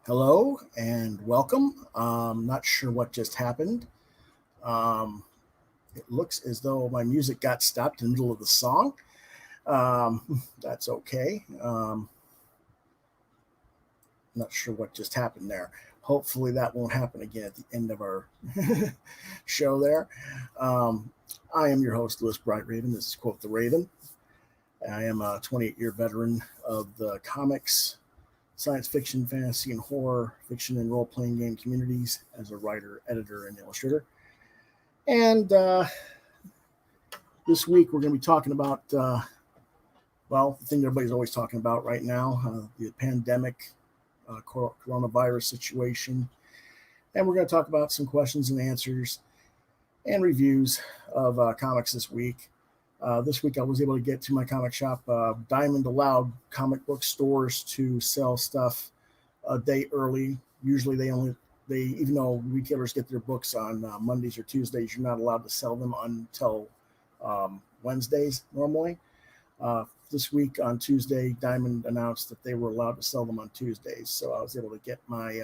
Hello and welcome. Not sure what just happened. Um, it looks as though my music got stopped in the middle of the song. That's okay. Not sure what just happened there. Hopefully that won't happen again at the end of our show there. Um, I am your host, Louis Bright Raven. This is Quoth the Raven. I am a 28-year veteran of the comics, science fiction, fantasy, and horror fiction and role playing game communities as a writer, editor, and illustrator. And this week we're going to be talking about, the thing everybody's always talking about right now, the pandemic, coronavirus situation. And we're going to talk about some questions and answers and reviews of comics this week. This week I was able to get to my comic shop. Diamond allowed comic book stores to sell stuff a day early. Usually even though retailers get their books on Mondays or Tuesdays, you're not allowed to sell them until Wednesdays normally. This week on Tuesday, Diamond announced that they were allowed to sell them on Tuesdays. So I was able to get my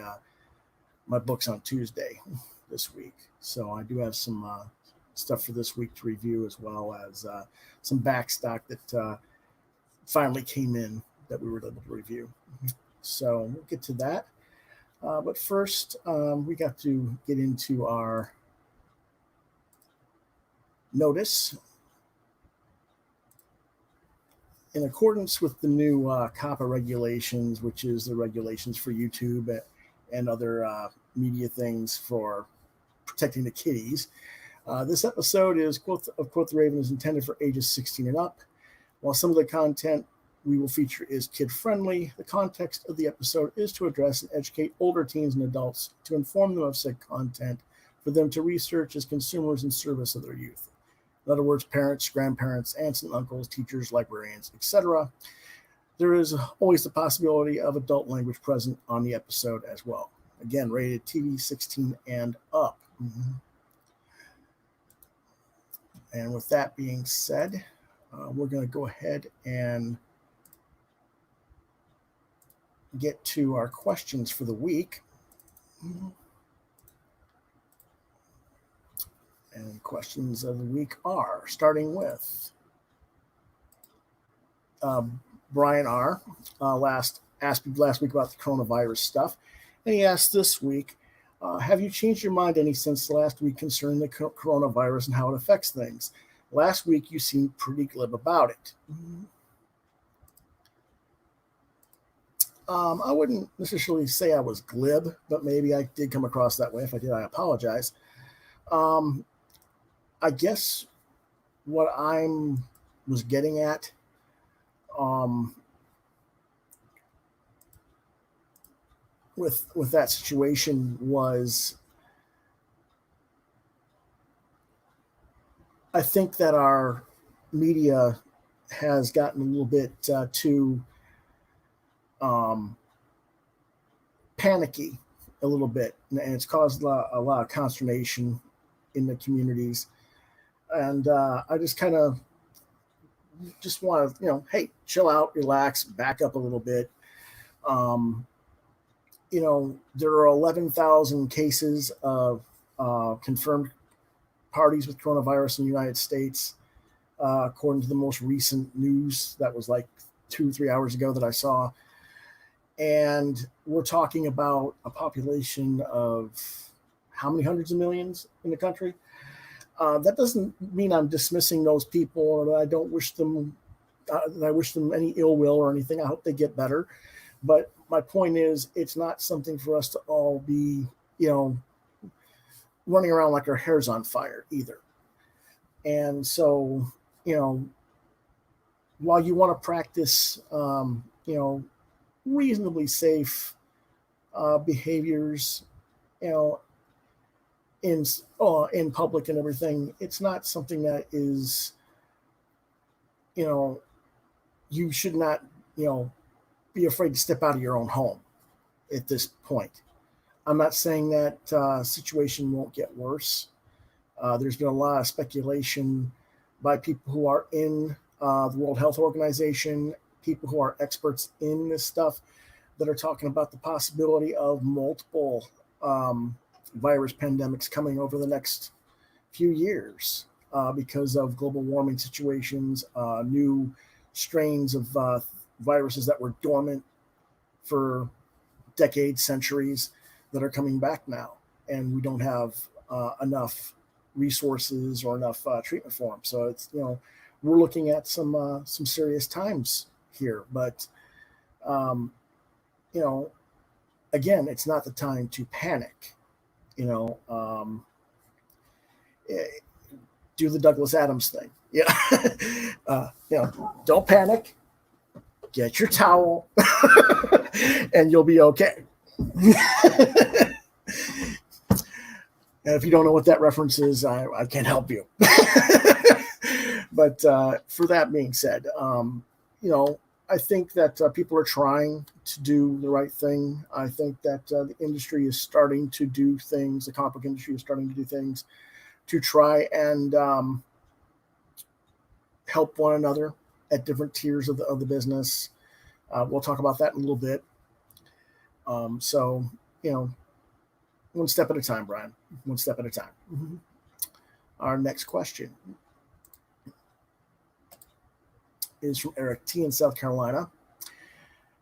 books on Tuesday this week. So I do have some stuff for this week to review, as well as some back stock that finally came in that we were able to review. So we'll get to that. But first, we got to get into our notice. In accordance with the new COPPA regulations, which is the regulations for YouTube and other media things for protecting the kiddies, this episode is Quoth the Raven is intended for ages 16 and up. While some of the content we will feature is kid-friendly, the context of the episode is to address and educate older teens and adults to inform them of said content for them to research as consumers in service of their youth. In other words, parents, grandparents, aunts and uncles, teachers, librarians, etc. There is always the possibility of adult language present on the episode as well. Again, rated TV 16 and up. Mm-hmm. And with that being said, we're going to go ahead and get to our questions for the week. And questions of the week are, starting with Brian R. Asked last week about the coronavirus stuff. And he asked this week, have you changed your mind any since last week concerning the coronavirus and how it affects things? Last week, you seemed pretty glib about it. I wouldn't necessarily say I was glib, but maybe I did come across that way. If I did, I apologize. I guess what I was getting at with that situation was, I think that our media has gotten a little bit too panicky a little bit, and it's caused a lot of consternation in the communities. And I just kind of just want to, hey, chill out, relax, back up a little bit. There are 11,000 cases of confirmed parties with coronavirus in the United States, according to the most recent news that was like 2-3 hours ago that I saw. And we're talking about a population of how many hundreds of millions in the country? That doesn't mean I'm dismissing those people or that I don't wish them, that I wish them any ill will or anything. I hope they get better. But my point is, it's not something for us to all be, running around like our hair's on fire either. And so, while you want to practice, reasonably safe behaviors, in public and everything, it's not something that is, you should not, be afraid to step out of your own home at this point. I'm not saying that situation won't get worse. There's been a lot of speculation by people who are in the World Health Organization, people who are experts in this stuff, that are talking about the possibility of multiple virus pandemics coming over the next few years because of global warming situations, new strains of viruses that were dormant for decades, centuries, that are coming back now, and we don't have enough resources or enough treatment for them. So it's, we're looking at some serious times here, but again, it's not the time to panic. Do the Douglas Adams thing. Yeah. Don't panic. Get your towel, and you'll be okay. And if you don't know what that reference is, I can't help you. But for that being said, I think that people are trying to do the right thing. I think that the industry is starting to do things. The comic book industry is starting to do things to try and help one another at different tiers of the business. We'll talk about that in a little bit. So, one step at a time, Brian. One step at a time. Mm-hmm. Our next question is from Eric T. in South Carolina.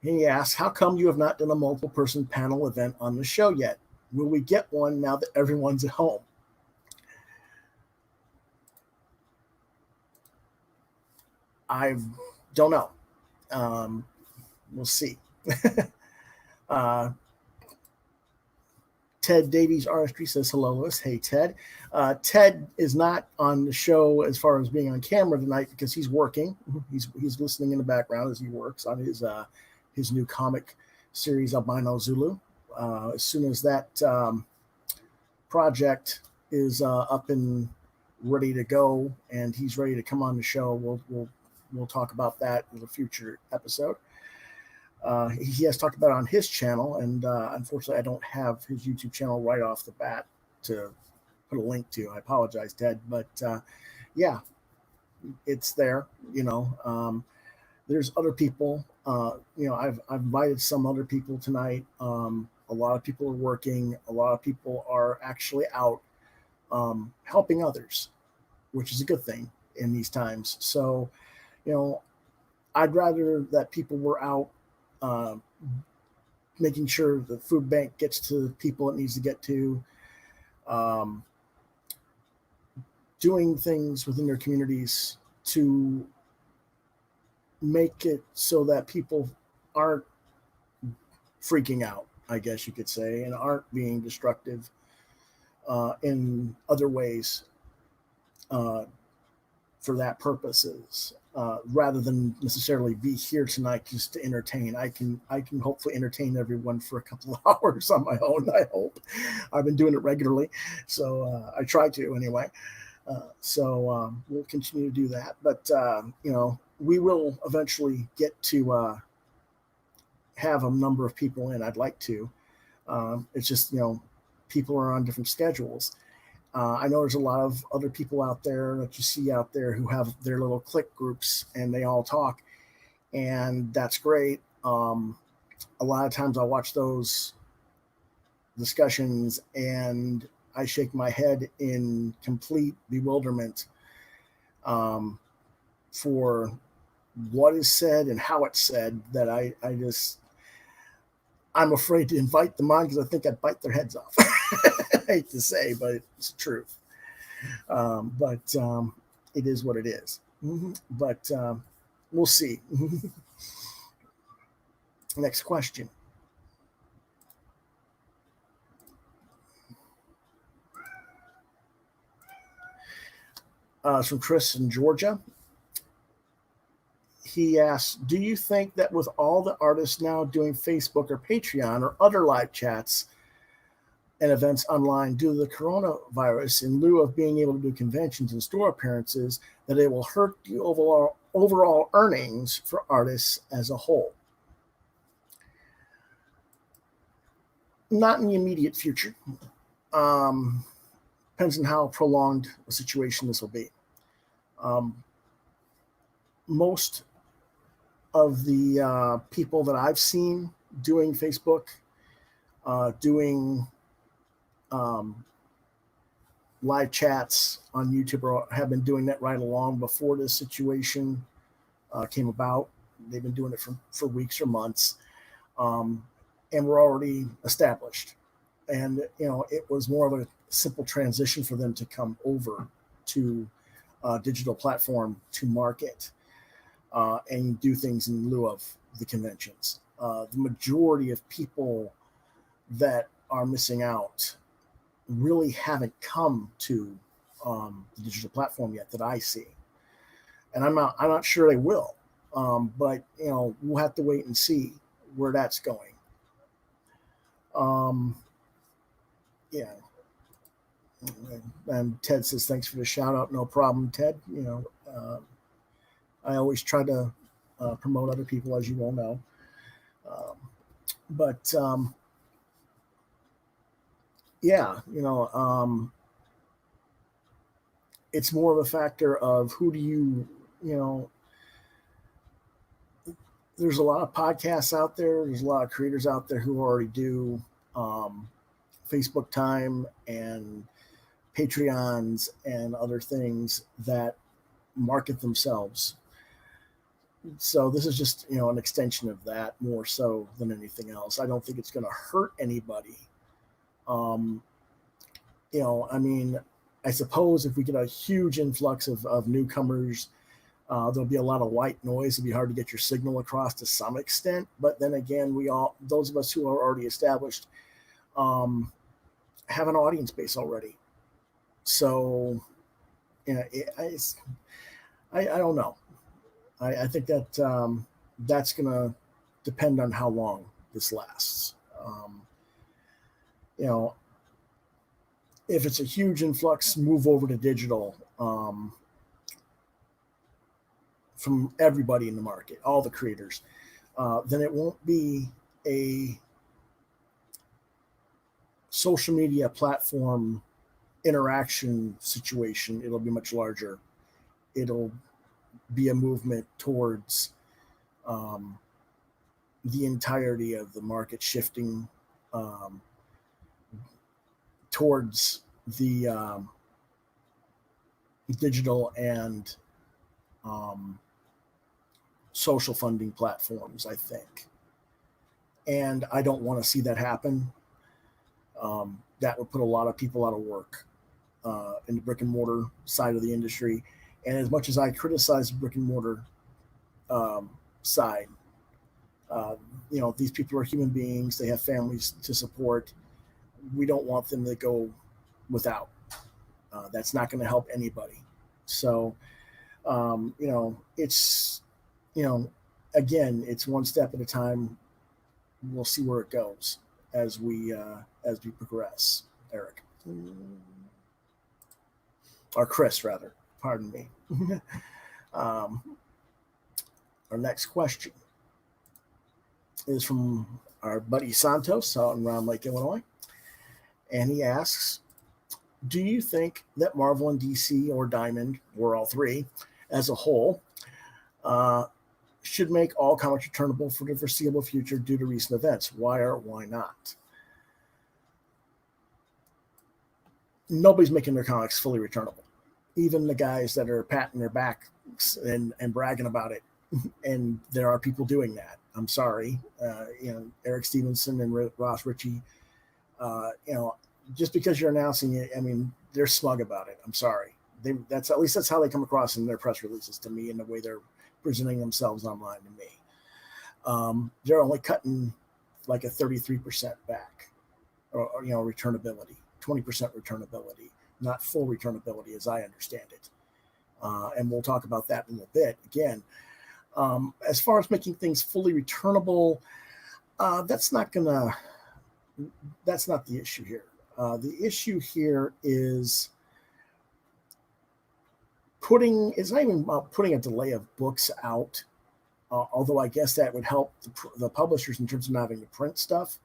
He asks, how come you have not done a multiple person panel event on the show yet? Will we get one now that everyone's at home? I don't know. We'll see. Ted Davies RS3 says hello, Lewis. Hey, Ted. Ted is not on the show as far as being on camera tonight because he's working. He's listening in the background as he works on his new comic series, Albino Zulu. As soon as that project is up and ready to go, and he's ready to come on the show, we'll talk about that in a future episode. He has talked about it on his channel, and unfortunately, I don't have his YouTube channel right off the bat to put a link to. I apologize, Ted, but yeah, it's there. There's other people. I've invited some other people tonight. A lot of people are working. A lot of people are actually out helping others, which is a good thing in these times. So, I'd rather that people were out making sure the food bank gets to the people it needs to get to, doing things within their communities to make it so that people aren't freaking out, I guess you could say, and aren't being destructive in other ways for that purposes. Rather than necessarily be here tonight just to entertain. I can hopefully entertain everyone for a couple of hours on my own, I hope. I've been doing it regularly, so I try to anyway. So we'll continue to do that. But, we will eventually get to have a number of people in. I'd like to. It's just, people are on different schedules. I know there's a lot of other people out there that you see out there who have their little clique groups and they all talk, and that's great. A lot of times I watch those discussions and I shake my head in complete bewilderment for what is said and how it's said, that I'm afraid to invite them on because I think I'd bite their heads off. I hate to say, but it's the truth. But it is what it is. Mm-hmm. But we'll see. Next question. It's from Chris in Georgia. He asks, do you think that with all the artists now doing Facebook or Patreon or other live chats and events online due to the coronavirus, in lieu of being able to do conventions and store appearances, that it will hurt the overall earnings for artists as a whole? Not in the immediate future. Depends on how prolonged a situation this will be. Most of the people that I've seen doing Facebook, doing live chats on YouTube, or have been doing that right along before this situation came about. They've been doing it for weeks or months, and we're already established. And it was more of a simple transition for them to come over to a digital platform to market and do things in lieu of the conventions. The majority of people that are missing out really haven't come to the digital platform yet that I see, and I'm not sure they will. But we'll have to wait and see where that's going. Yeah. And Ted says, thanks for the shout out. No problem, Ted. I always try to promote other people, as you all know. But yeah, it's more of a factor of who do there's a lot of podcasts out there. There's a lot of creators out there who already do Facebook time and Patreons and other things that market themselves. So this is just, an extension of that more so than anything else. I don't think it's going to hurt anybody. I suppose if we get a huge influx of newcomers, there'll be a lot of white noise. It'll be hard to get your signal across to some extent. But then again, those of us who are already established, have an audience base already. So, I don't know. I think that that's going to depend on how long this lasts. If it's a huge influx, move over to digital from everybody in the market, all the creators, then it won't be a social media platform interaction situation. It'll be much larger. It'll be a movement towards the entirety of the market shifting towards the digital and social funding platforms, I think. And I don't want to see that happen. That would put a lot of people out of work in the brick and mortar side of the industry. And as much as I criticize the brick and mortar side, these people are human beings. They have families to support. We don't want them to go without. That's not going to help anybody. So, it's, again, it's one step at a time. We'll see where it goes as we progress. Eric, or Chris, rather. Pardon me. Our next question is from our buddy Santos out in Round Lake, Illinois. And he asks, do you think that Marvel and DC or Diamond, or all three, as a whole, should make all comics returnable for the foreseeable future due to recent events? Why or why not? Nobody's making their comics fully returnable. Even the guys that are patting their backs and bragging about it. And there are people doing that. I'm sorry. Eric Stevenson and Ross Ritchie, just because you're announcing it, they're smug about it. I'm sorry. That's how they come across in their press releases to me, and the way they're presenting themselves online to me. They're only cutting like a 33% back, or returnability, 20% returnability, not full returnability as I understand it. And we'll talk about that in a little bit. Again, as far as making things fully returnable, that's not the issue here. The issue here is it's not even about putting a delay of books out, although I guess that would help the publishers in terms of not having to print stuff.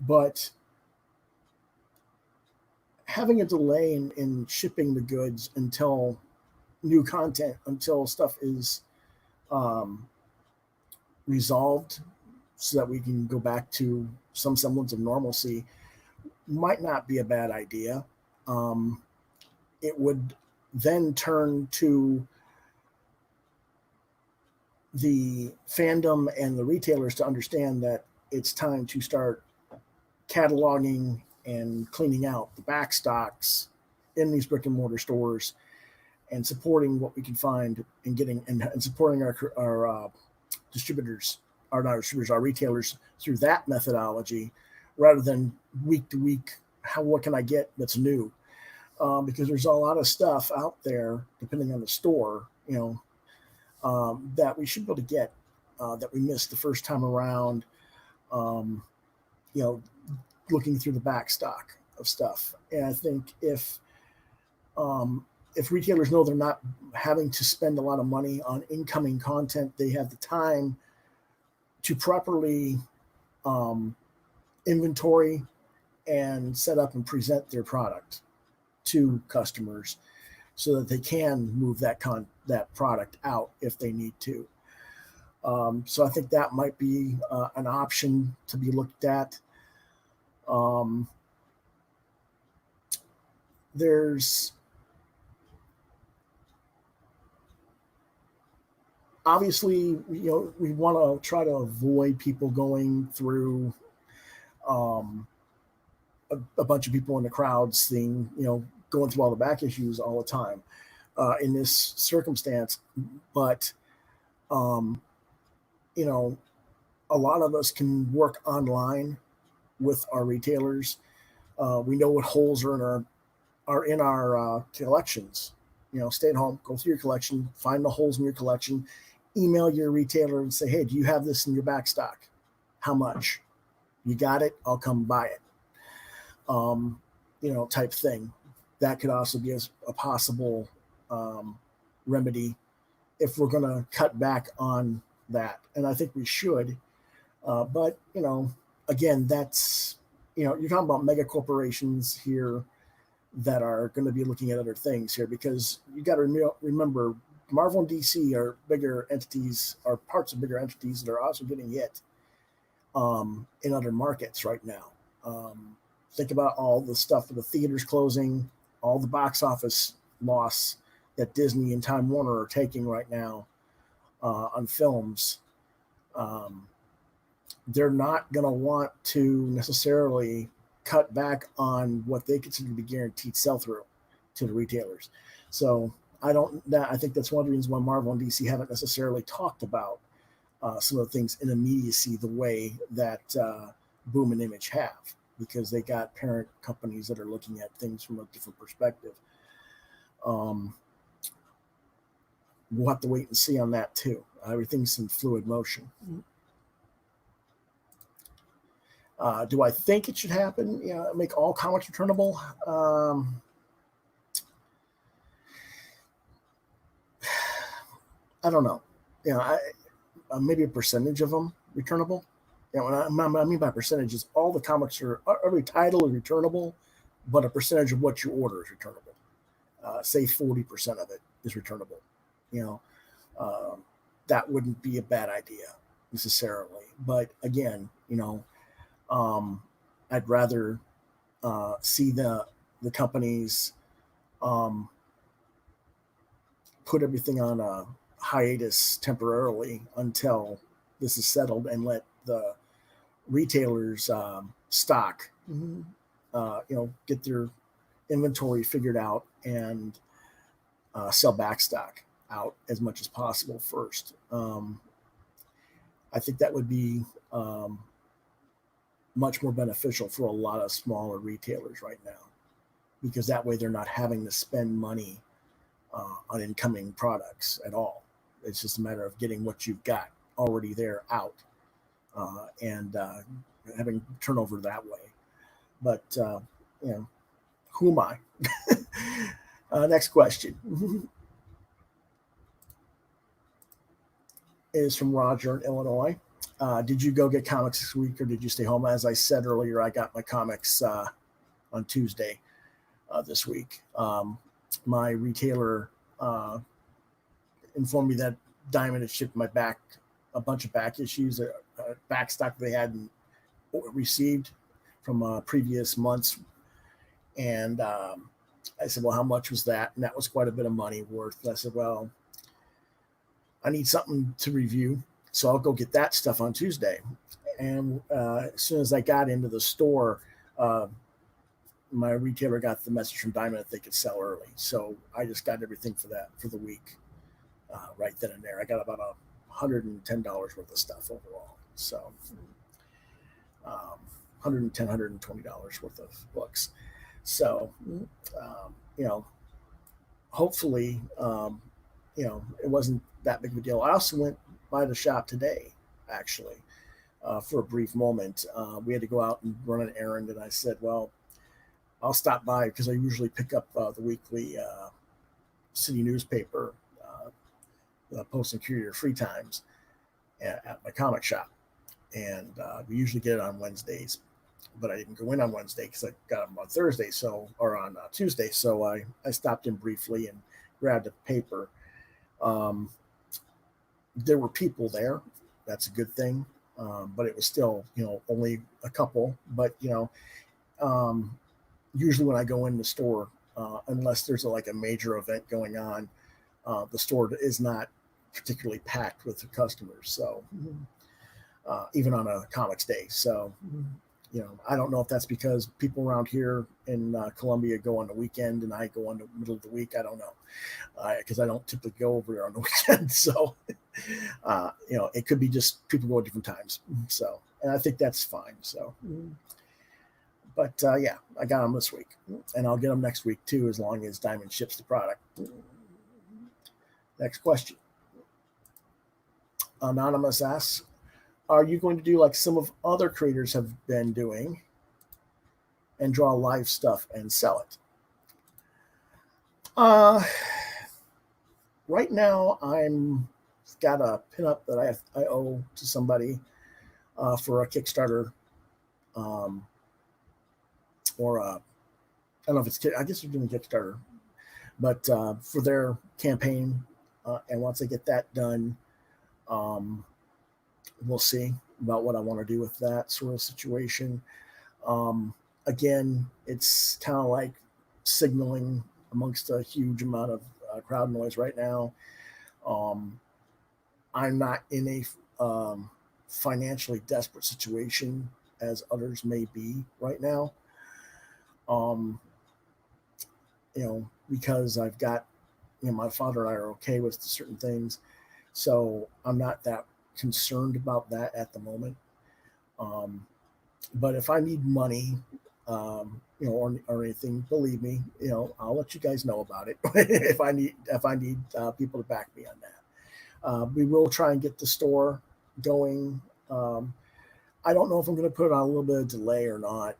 But having a delay in shipping the goods until new content, until stuff is resolved so that we can go back to some semblance of normalcy might not be a bad idea. It would then turn to the fandom and the retailers to understand that it's time to start cataloging and cleaning out the back stocks in these brick and mortar stores and supporting what we can find and getting and supporting our distributors, our retailers through that methodology, rather than week to week. What can I get that's new? Because there's a lot of stuff out there, depending on the store, that we should be able to get that we missed the first time around. Looking through the back stock of stuff, and I think if retailers know they're not having to spend a lot of money on incoming content, they have the time to properly inventory and set up and present their product to customers so that they can move that product out if they need to. So I think that might be an option to be looked at. There's obviously, we want to try to avoid people going through a bunch of people in the crowd seeing, going through all the back issues all the time in this circumstance. But, a lot of us can work online with our retailers. We know what holes are in our collections. Stay at home, go through your collection, find the holes in your collection, email your retailer and say, hey, do you have this in your back stock? How much? You got it? I'll come buy it. Type thing. That could also be a possible remedy if we're going to cut back on that. And I think we should. But, again, that's, you're talking about mega corporations here that are going to be looking at other things here, because you got to remember Marvel and DC are bigger entities, are parts of bigger entities that are also getting hit in other markets right now. Think about all the stuff with the theaters closing, all the box office loss that Disney and Time Warner are taking right now on films. They're not going to want to necessarily cut back on what they consider to be guaranteed sell-through to the retailers. So I think that's one of the reasons why Marvel and DC haven't necessarily talked about some of the things in immediacy the way that Boom and Image have, because they got parent companies that are looking at things from a different perspective. We'll have to wait and see on that too. Everything's in fluid motion. Do I think it should happen? Make all comics returnable? I don't know. Maybe a percentage of them returnable. What I mean by percentage is all the comics every title is returnable, but a percentage of what you order is returnable. Say 40% of it is returnable. That wouldn't be a bad idea necessarily. But again, I'd rather see the companies put everything on a hiatus temporarily until this is settled, and let the retailers stock, get their inventory figured out and sell back stock out as much as possible first. I think that would be much more beneficial for a lot of smaller retailers right now, because that way they're not having to spend money on incoming products at all. It's just a matter of getting what you've got already there out and having turnover that way. But, who am I? Next question is from Roger in Illinois. Did you go get comics this week, or did you stay home? As I said earlier, I got my comics on Tuesday this week. My retailer informed me that Diamond had shipped a bunch of back issues. back stock they hadn't received from previous months. And I said, well, how much was that? And that was quite a bit of money worth. And I said, well, I need something to review, so I'll go get that stuff on Tuesday. And as soon as I got into the store, my retailer got the message from Diamond that they could sell early. So I just got everything for that for the week right then and there. I got about $110 worth of stuff overall. So $110, $120 worth of books. So, hopefully, it wasn't that big of a deal. I also went by the shop today, actually, for a brief moment. We had to go out and run an errand, and I said, well, I'll stop by because I usually pick up the weekly city newspaper, the Post and Courier Free Times at my comic shop. And we usually get it on Wednesdays, but I didn't go in on Wednesday because I got them on Thursday, or on Tuesday. So I stopped in briefly and grabbed a paper. There were people there. That's a good thing. But it was still, only a couple. But, usually when I go in the store, unless there's a major event going on, the store is not particularly packed with the customers. So even on a comics day. So, I don't know if that's because people around here in Columbia go on the weekend and I go on the middle of the week. I don't know, because I don't typically go over there on the weekend. So, it could be just people go at different times. So, and I think that's fine. So, but yeah, I got them this week, and I'll get them next week too, as long as Diamond ships the product. Next question. Anonymous asks, are you going to do like some of other creators have been doing and draw live stuff and sell it? Right now, I'm got a pinup that I owe to somebody for a Kickstarter, or I don't know if it's, I guess they're doing Kickstarter, but for their campaign. And once I get that done, we'll see about what I want to do with that sort of situation. Again, it's kind of like signaling amongst a huge amount of crowd noise right now. I'm not in a financially desperate situation as others may be right now. Because I've got, my father and I are okay with certain things. So I'm not that concerned about that at the moment. But if I need money, or anything, believe me, I'll let you guys know about it if I need people to back me on that. We will try and get the store going. I don't know if I'm going to put it on a little bit of delay or not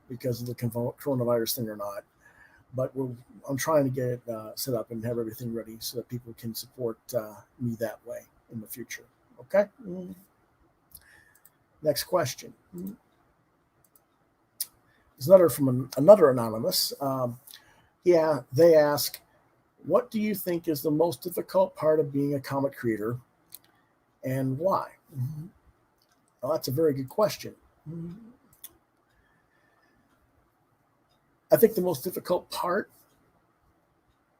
because of the coronavirus thing or not, but I'm trying to get it set up and have everything ready so that people can support me that way in the future. Okay. Next question. There's another from another anonymous. They ask, what do you think is the most difficult part of being a comic creator and why? Well, that's a very good question. I think the most difficult part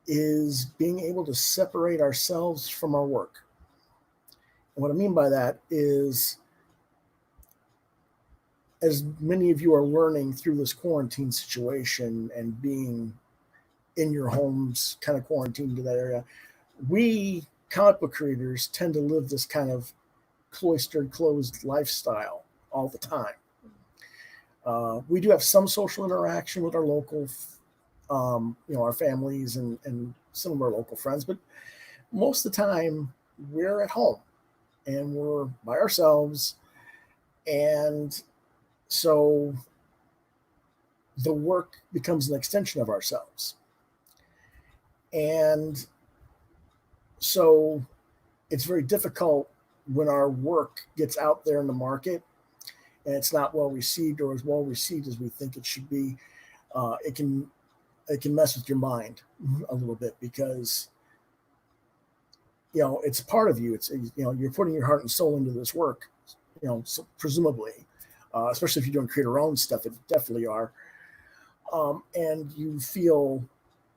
is being able to separate ourselves from our work. And what I mean by that is, as many of you are learning through this quarantine situation and being in your homes, kind of quarantined to that area, we comic book creators tend to live this kind of cloistered, closed lifestyle all the time. We do have some social interaction with our local, our families and some of our local friends, but most of the time we're at home and we're by ourselves. And so the work becomes an extension of ourselves. And so it's very difficult when our work gets out there in the market and it's not well received or as well received as we think it should be. It can mess with your mind a little bit because, it's part of you. It's, you're putting your heart and soul into this work. so presumably, especially if you're doing creator-owned stuff, it definitely are. And you feel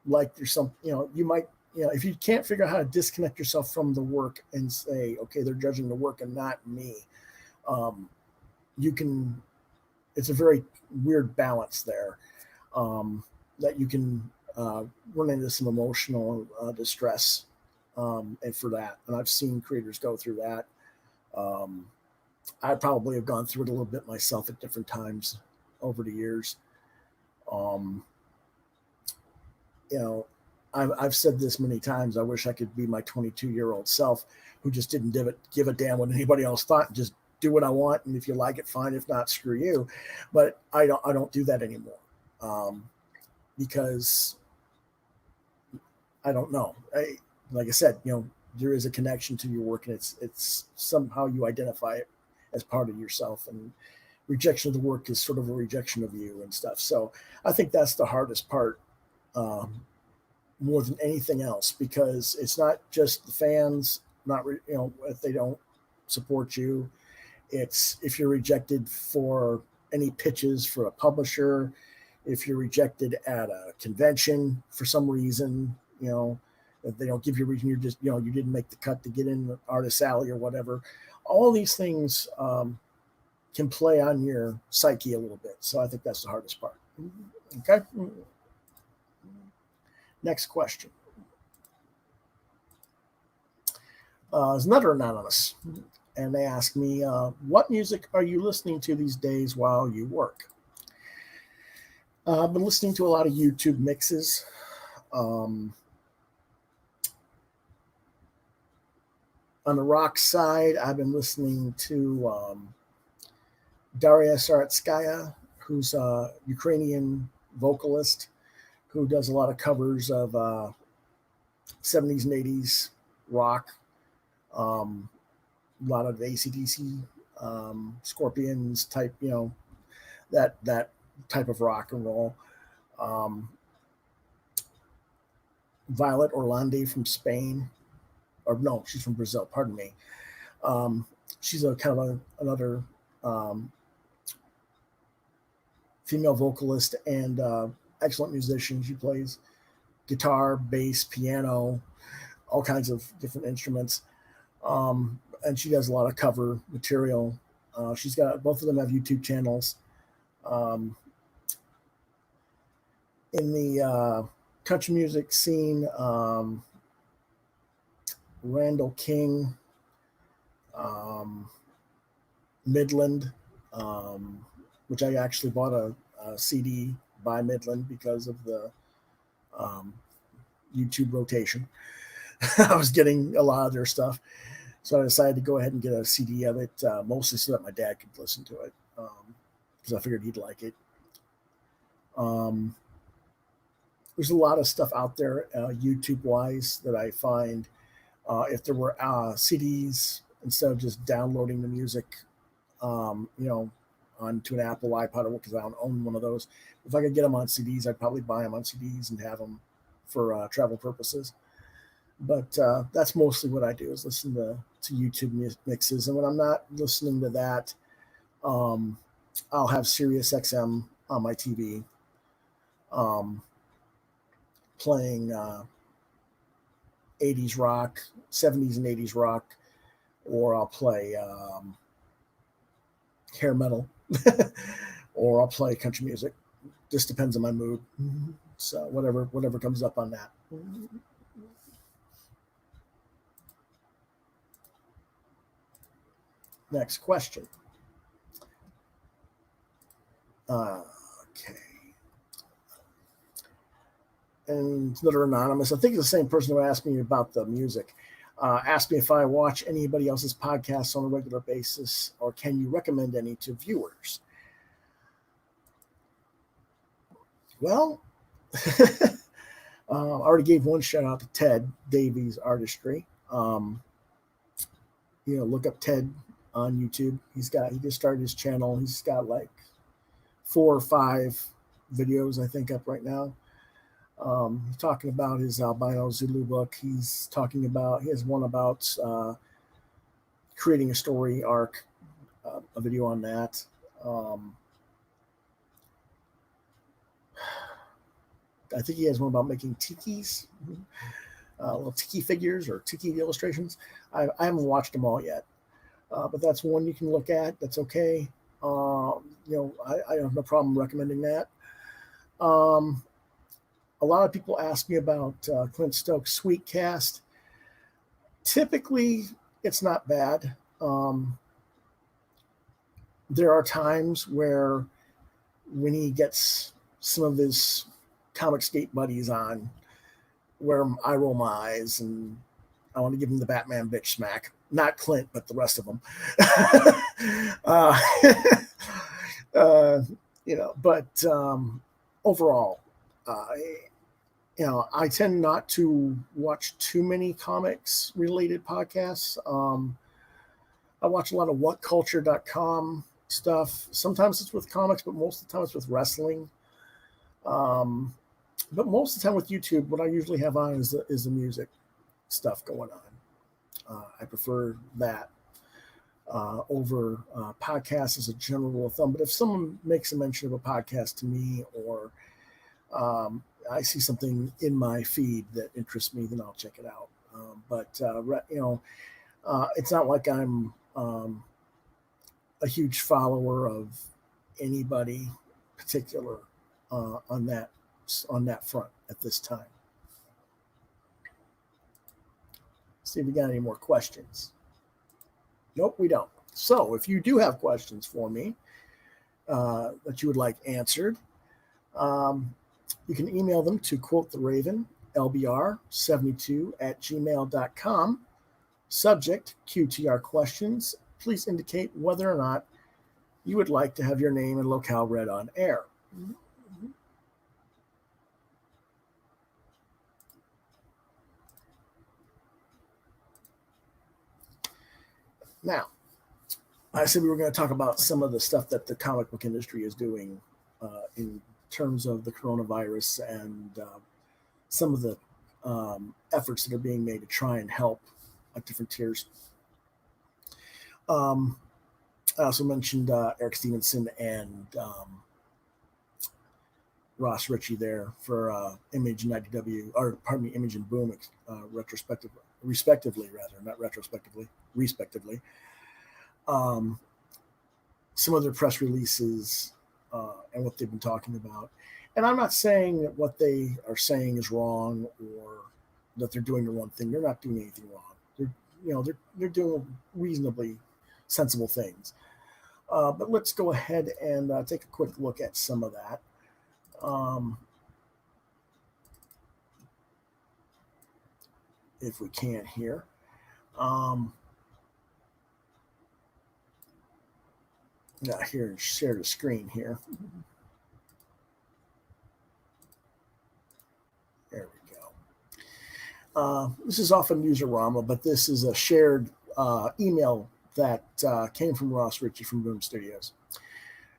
like there's some, you might, if you can't figure out how to disconnect yourself from the work and say, okay, they're judging the work and not me, you can, it's a very weird balance there, that you can run into some emotional distress, and for that. And I've seen creators go through that. I probably have gone through it a little bit myself at different times over the years. Um, you know, I've said this many times. I wish I could be my 22-year-old self who just didn't give a damn what anybody else thought, and just do what I want. And if you like it, fine. If not, screw you. But I don't do that anymore, because I don't know. Like I said, there is a connection to your work, and it's somehow you identify it as part of yourself, and rejection of the work is sort of a rejection of you and stuff. So I think that's the hardest part, more than anything else, because it's not just the fans, if they don't support you. It's if you're rejected for any pitches for a publisher, if you're rejected at a convention for some reason, if they don't give you a reason, you're just, you didn't make the cut to get in the artist alley or whatever. All these things can play on your psyche a little bit. So I think that's the hardest part. Okay. Next question. Is another anonymous, and they ask me, what music are you listening to these days while you work? I've been listening to a lot of YouTube mixes. On the rock side, I've been listening to Daria Saratskaya, who's a Ukrainian vocalist who does a lot of covers of 70s and 80s rock, a lot of AC/DC, Scorpions type, that type of rock and roll. Violet Orlandi from Spain, or no, she's from Brazil, pardon me. She's a kind of another female vocalist and excellent musician. She plays guitar, bass, piano, all kinds of different instruments. And she does a lot of cover material. She's got, both of them have YouTube channels. In the country music scene, Randall King, Midland, which I actually bought a CD by Midland because of the YouTube rotation. I was getting a lot of their stuff, so I decided to go ahead and get a CD of it, mostly so that my dad could listen to it, because I figured he'd like it. There's a lot of stuff out there, YouTube-wise, that I find. If there were CDs, instead of just downloading the music, onto an Apple iPod, because I don't own one of those. If I could get them on CDs, I'd probably buy them on CDs and have them for travel purposes. But that's mostly what I do, is listen to YouTube mixes. And when I'm not listening to that, I'll have Sirius XM on my TV, playing 80s rock, 70s and 80s rock, or I'll play hair metal, or I'll play country music. Just depends on my mood. So whatever comes up on that. Next question. Okay. And another anonymous, I think it's the same person who asked me about the music. Asked me if I watch anybody else's podcasts on a regular basis, or can you recommend any to viewers? Well, I already gave one shout out to Ted Davies Artistry. Look up Ted on YouTube. He just started his channel. He's got like 4 or 5 videos, I think, up right now. He's talking about his albino Zulu book. He has one about creating a story arc a video on that. I think he has one about making tikis, little tiki figures or tiki illustrations. I haven't watched them all yet, but that's one you can look at. That's okay. I have no problem recommending that. A lot of people ask me about Clint Stokes' Sweet Cast. Typically, it's not bad. There are times where when he gets some of his comic skate buddies on, where I roll my eyes and I want to give him the Batman bitch smack. Not Clint, but the rest of them. uh, but overall, I tend not to watch too many comics related podcasts. I watch a lot of whatculture.com stuff. Sometimes it's with comics, but most of the time it's with wrestling. But most of the time with YouTube, what I usually have on is the music stuff going on. I prefer that over podcasts as a general rule of thumb. But if someone makes a mention of a podcast to me, or I see something in my feed that interests me, then I'll check it out. It's not like I'm a huge follower of anybody particular on that front at this time. See if we got any more questions. Nope, we don't. So if you do have questions for me that you would like answered, you can email them to quotetherave.lbr72@gmail.com. Subject, QTR questions. Please indicate whether or not you would like to have your name and locale read on air. Now, I said we were going to talk about some of the stuff that the comic book industry is doing in terms of the coronavirus and some of the efforts that are being made to try and help at different tiers. I also mentioned Eric Stevenson and Ross Ritchie there for Image and IDW, or pardon me, Image and Boom respectively, not retrospectively, respectively. Some of their press releases and what they've been talking about. And I'm not saying that what they are saying is wrong or that they're doing the wrong thing. They're not doing anything wrong. They're doing reasonably sensible things. But let's go ahead and take a quick look at some of that. If we can here. Here, share the screen here. There we go. This is often Newsarama, but this is a shared email that came from Ross Ritchie from Boom Studios.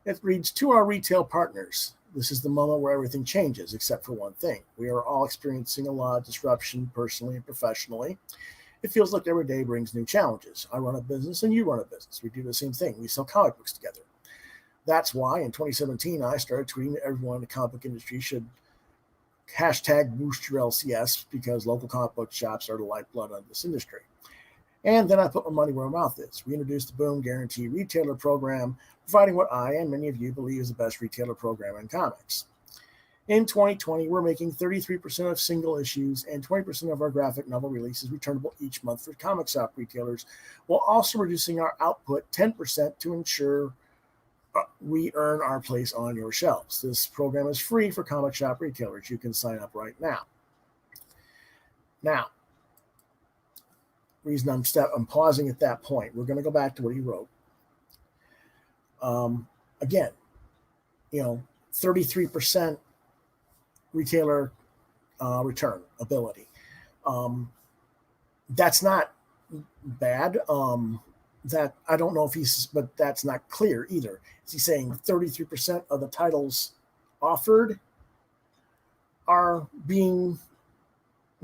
It reads, "To our retail partners, this is the moment where everything changes, except for one thing. We are all experiencing a lot of disruption personally and professionally. It feels like every day brings new challenges. I run a business and you run a business. We do the same thing. We sell comic books together. That's why in 2017, I started tweeting that everyone in the comic book industry should hashtag boost your LCS because local comic book shops are the lifeblood of this industry. And then I put my money where my mouth is. We introduced the Boom Guarantee Retailer Program, providing what I and many of you believe is the best retailer program in comics. In 2020, we're making 33% of single issues and 20% of our graphic novel releases returnable each month for comic shop retailers, while also reducing our output 10% to ensure we earn our place on your shelves. This program is free for comic shop retailers. You can sign up right now." Now, reason I'm pausing at that point, we're going to go back to what he wrote. Again, 33% retailer return ability. That's not bad. That I don't know if but that's not clear either. Is he saying 33% of the titles offered are being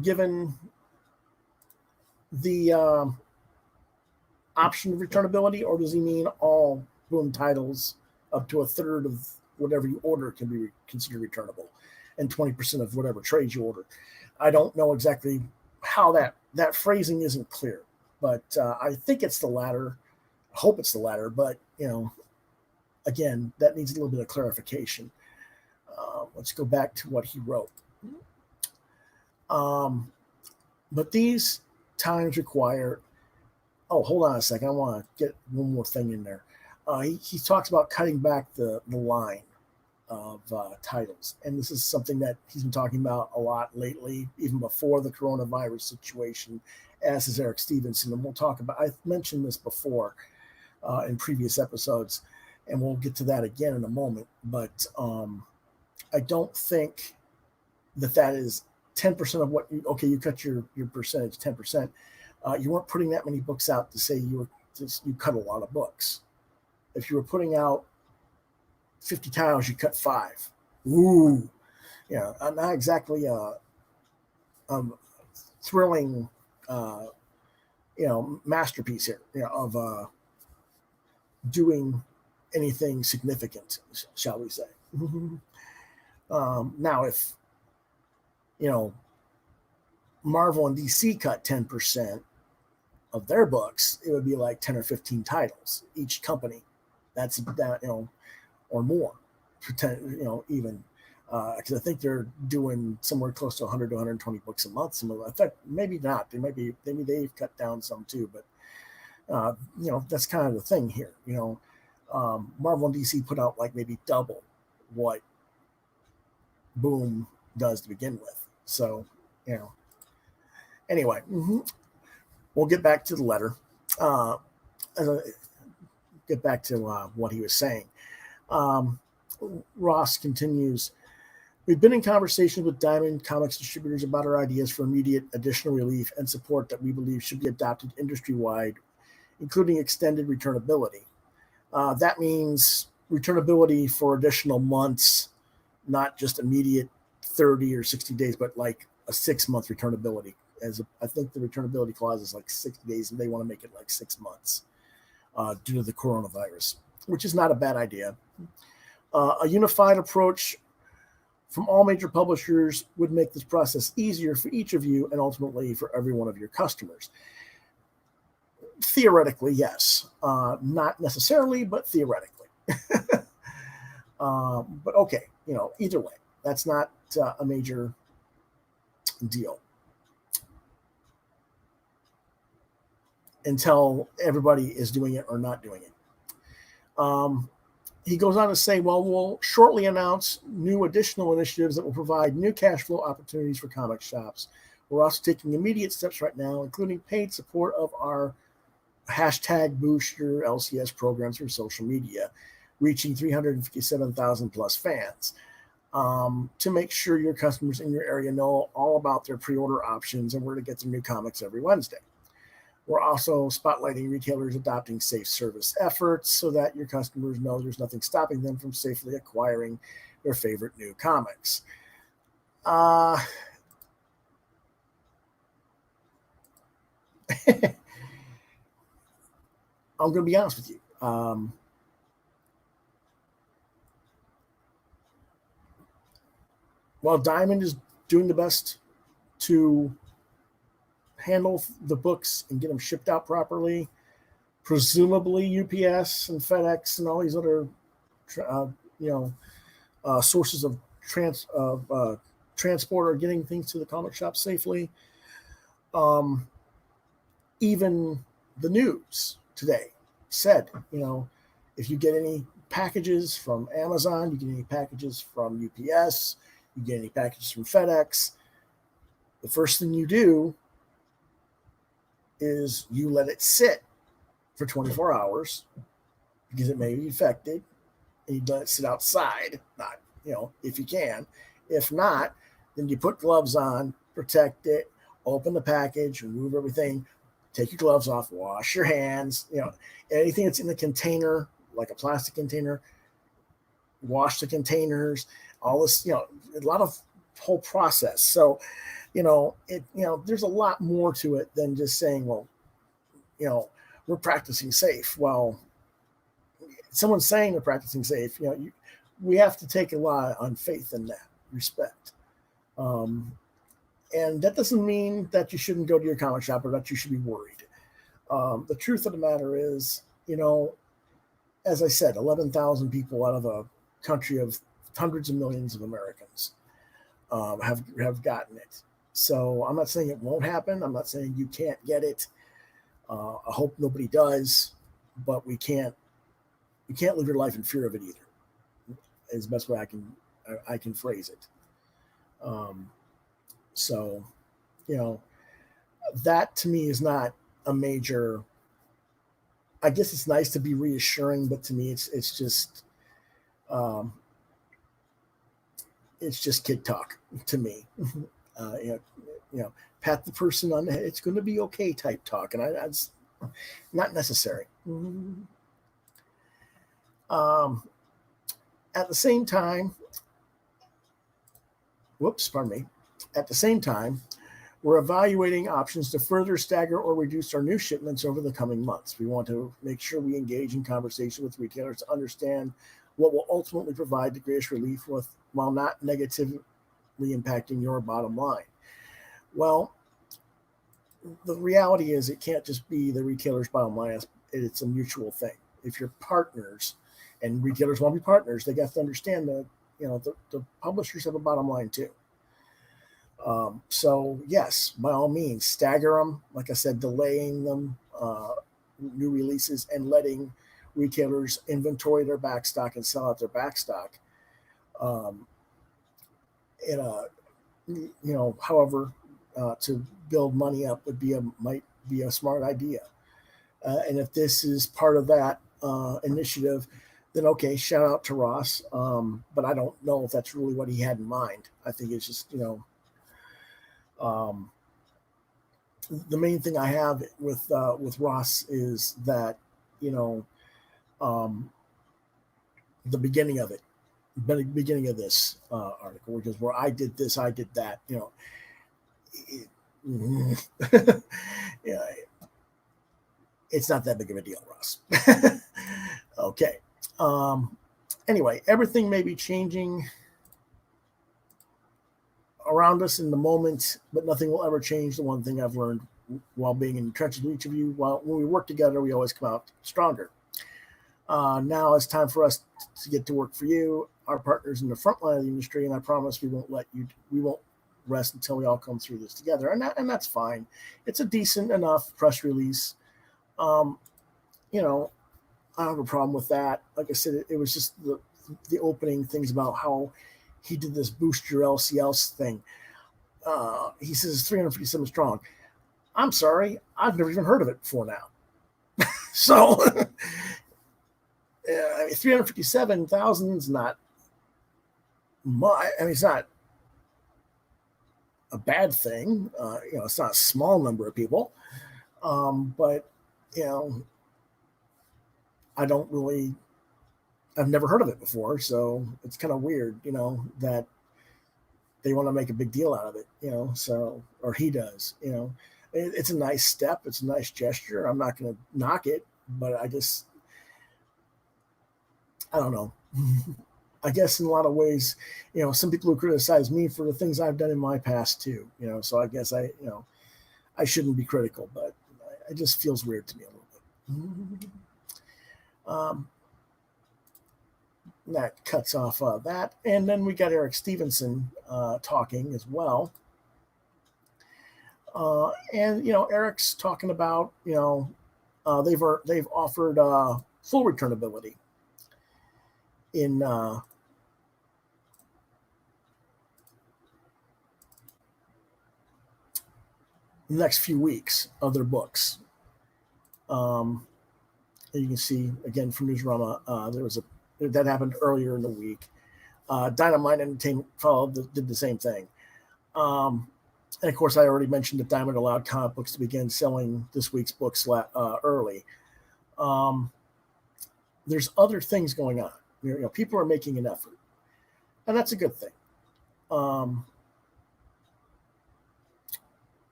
given the option of returnability, or does he mean all Boom titles up to a third of whatever you order can be considered returnable, and 20% of whatever trades you order? I don't know exactly how that phrasing isn't clear, but I think it's the latter. I hope it's the latter, but again, that needs a little bit of clarification. Let's go back to what he wrote. But these times require. Oh, hold on a second. I want to get one more thing in there. He talks about cutting back the line of titles. And this is something that he's been talking about a lot lately, even before the coronavirus situation, as is Eric Stevenson. And we'll talk about, I've mentioned this before in previous episodes, and we'll get to that again in a moment. But I don't think that is 10% of what you cut your percentage 10%. You weren't putting that many books out to say you cut a lot of books. If you were putting out 50 titles, you cut 5. Ooh, not exactly a thrilling, masterpiece here, of doing anything significant, shall we say? Now, if Marvel and DC cut 10% of their books, it would be like 10 or 15 titles each company. That's that, or more, even because I think they're doing somewhere close to 100 to 120 books a month. Some of them, in fact, maybe not. Maybe they've cut down some too, but that's kind of the thing here. Marvel and DC put out like maybe double what Boom does to begin with. So, anyway, we'll get back to the letter. Get back to what he was saying. Ross continues, we've been in conversations with Diamond Comics distributors about our ideas for immediate additional relief and support that we believe should be adopted industry-wide, including extended returnability. That means returnability for additional months, not just immediate 30 or 60 days, but like a 6-month returnability. I think the returnability clause is like 60 days, and they want to make it like 6 months due to the coronavirus, which is not a bad idea. A unified approach from all major publishers would make this process easier for each of you and ultimately for every one of your customers. Theoretically, yes. Not necessarily, but theoretically. But okay, either way, that's not a major deal until everybody is doing it or not doing it. He goes on to say, well, we'll shortly announce new additional initiatives that will provide new cash flow opportunities for comic shops. We're also taking immediate steps right now, including paid support of our #booster LCS programs through social media, reaching 357,000 plus fans, to make sure your customers in your area know all about their pre-order options and where to get their new comics every Wednesday. We're also spotlighting retailers adopting safe service efforts so that your customers know there's nothing stopping them from safely acquiring their favorite new comics. I'm going to be honest with you. While Diamond is doing the best to handle the books and get them shipped out properly, presumably UPS and FedEx and all these other sources of transport are getting things to the comic shop safely. Even the news today said, if you get any packages from Amazon, you get any packages from UPS, you get any packages from FedEx, the first thing you do is you let it sit for 24 hours because it may be infected, and you let it sit outside, not, if you can. If not, then you put gloves on, protect it, open the package, remove everything, take your gloves off, wash your hands, anything that's in the container, like a plastic container, wash the containers, all this, a lot of whole process. So, there's a lot more to it than just saying, well, we're practicing safe. Well, someone's saying they're practicing safe. We have to take a lot on faith in that respect. And that doesn't mean that you shouldn't go to your comic shop or that you should be worried. The truth of the matter is, as I said, 11,000 people out of a country of hundreds of millions of Americans have gotten it. So I'm not saying it won't happen. I'm not saying you can't get it. I hope nobody does, but you can't live your life in fear of it either. Is the best way I can phrase it. So, that to me is not a major. I guess it's nice to be reassuring, but to me, it's just kid talk to me. Pat the person on the head. It's going to be okay type talk, and that's not necessary. At the same time, at the same time, we're evaluating options to further stagger or reduce our new shipments over the coming months. We want to make sure we engage in conversation with retailers to understand what will ultimately provide the greatest relief while not negatively impacting your bottom line. Well, the reality is it can't just be the retailer's bottom line. It's a mutual thing. If you're partners and retailers want to be partners, they have to understand that the publishers have a bottom line too. So yes, by all means, stagger them. Like I said, delaying them, new releases, and letting retailers inventory their back stock and sell out their back stock. However, to build money up might be a smart idea. And if this is part of that initiative, then okay, shout out to Ross. But I don't know if that's really what he had in mind. I think it's just, the main thing I have with Ross is that, the beginning of this article, which is where I did this, I did that, yeah, it's not that big of a deal, Ross. Okay. Anyway, everything may be changing around us in the moment, but nothing will ever change the one thing I've learned while being in the trenches with each of you. When we work together, we always come out stronger. Now it's time for us to get to work for you, our partners in the front line of the industry, and I promise we won't rest until we all come through this together, and that's fine. It's a decent enough press release. I don't have a problem with that. Like I said, it was just the opening things about how he did this boost your LCL thing. He says it's 357 strong. I'm sorry, I've never even heard of it before now. So 357,000 is not much. I mean, it's not a bad thing. It's not a small number of people. But I've never heard of it before, so it's kind of weird, that they want to make a big deal out of it, or he does, it's a nice step. It's a nice gesture. I'm not going to knock it, but I don't know. I guess in a lot of ways, some people who criticize me for the things I've done in my past too, so I guess I shouldn't be critical, but it just feels weird to me a little bit. That cuts off that. And then we got Eric Stevenson talking as well. And, Eric's talking about, they've offered full returnability in the next few weeks of their books. You can see, again, from Newsarama, that happened earlier in the week. Dynamite Entertainment did the same thing. And of course, I already mentioned that Diamond allowed comic books to begin selling this week's books early. There's other things going on. People are making an effort, and that's a good thing.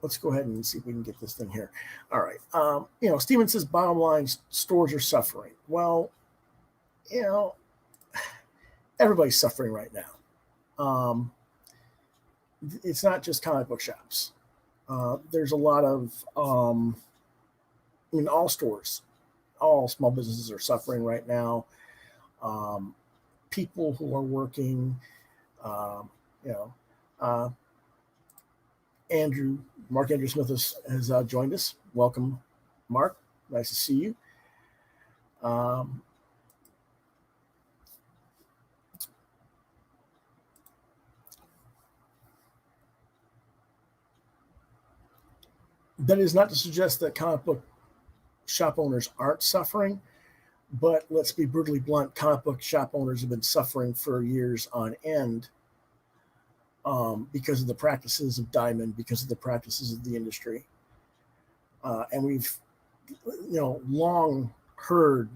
let's go ahead and see if we can get this thing here. All right. Steven says, bottom line, stores are suffering. Well, you know, everybody's suffering right now. It's not just comic book shops. There's a lot of, all stores, all small businesses are suffering right now. People who are working, um, you know, uh, Mark Andrew Smith has joined us. Welcome, Mark. Nice to see you. That is not to suggest that comic book shop owners aren't suffering, but let's be brutally blunt: comic book shop owners have been suffering for years on end because of the practices of Diamond, because of the practices of the industry, and we've long heard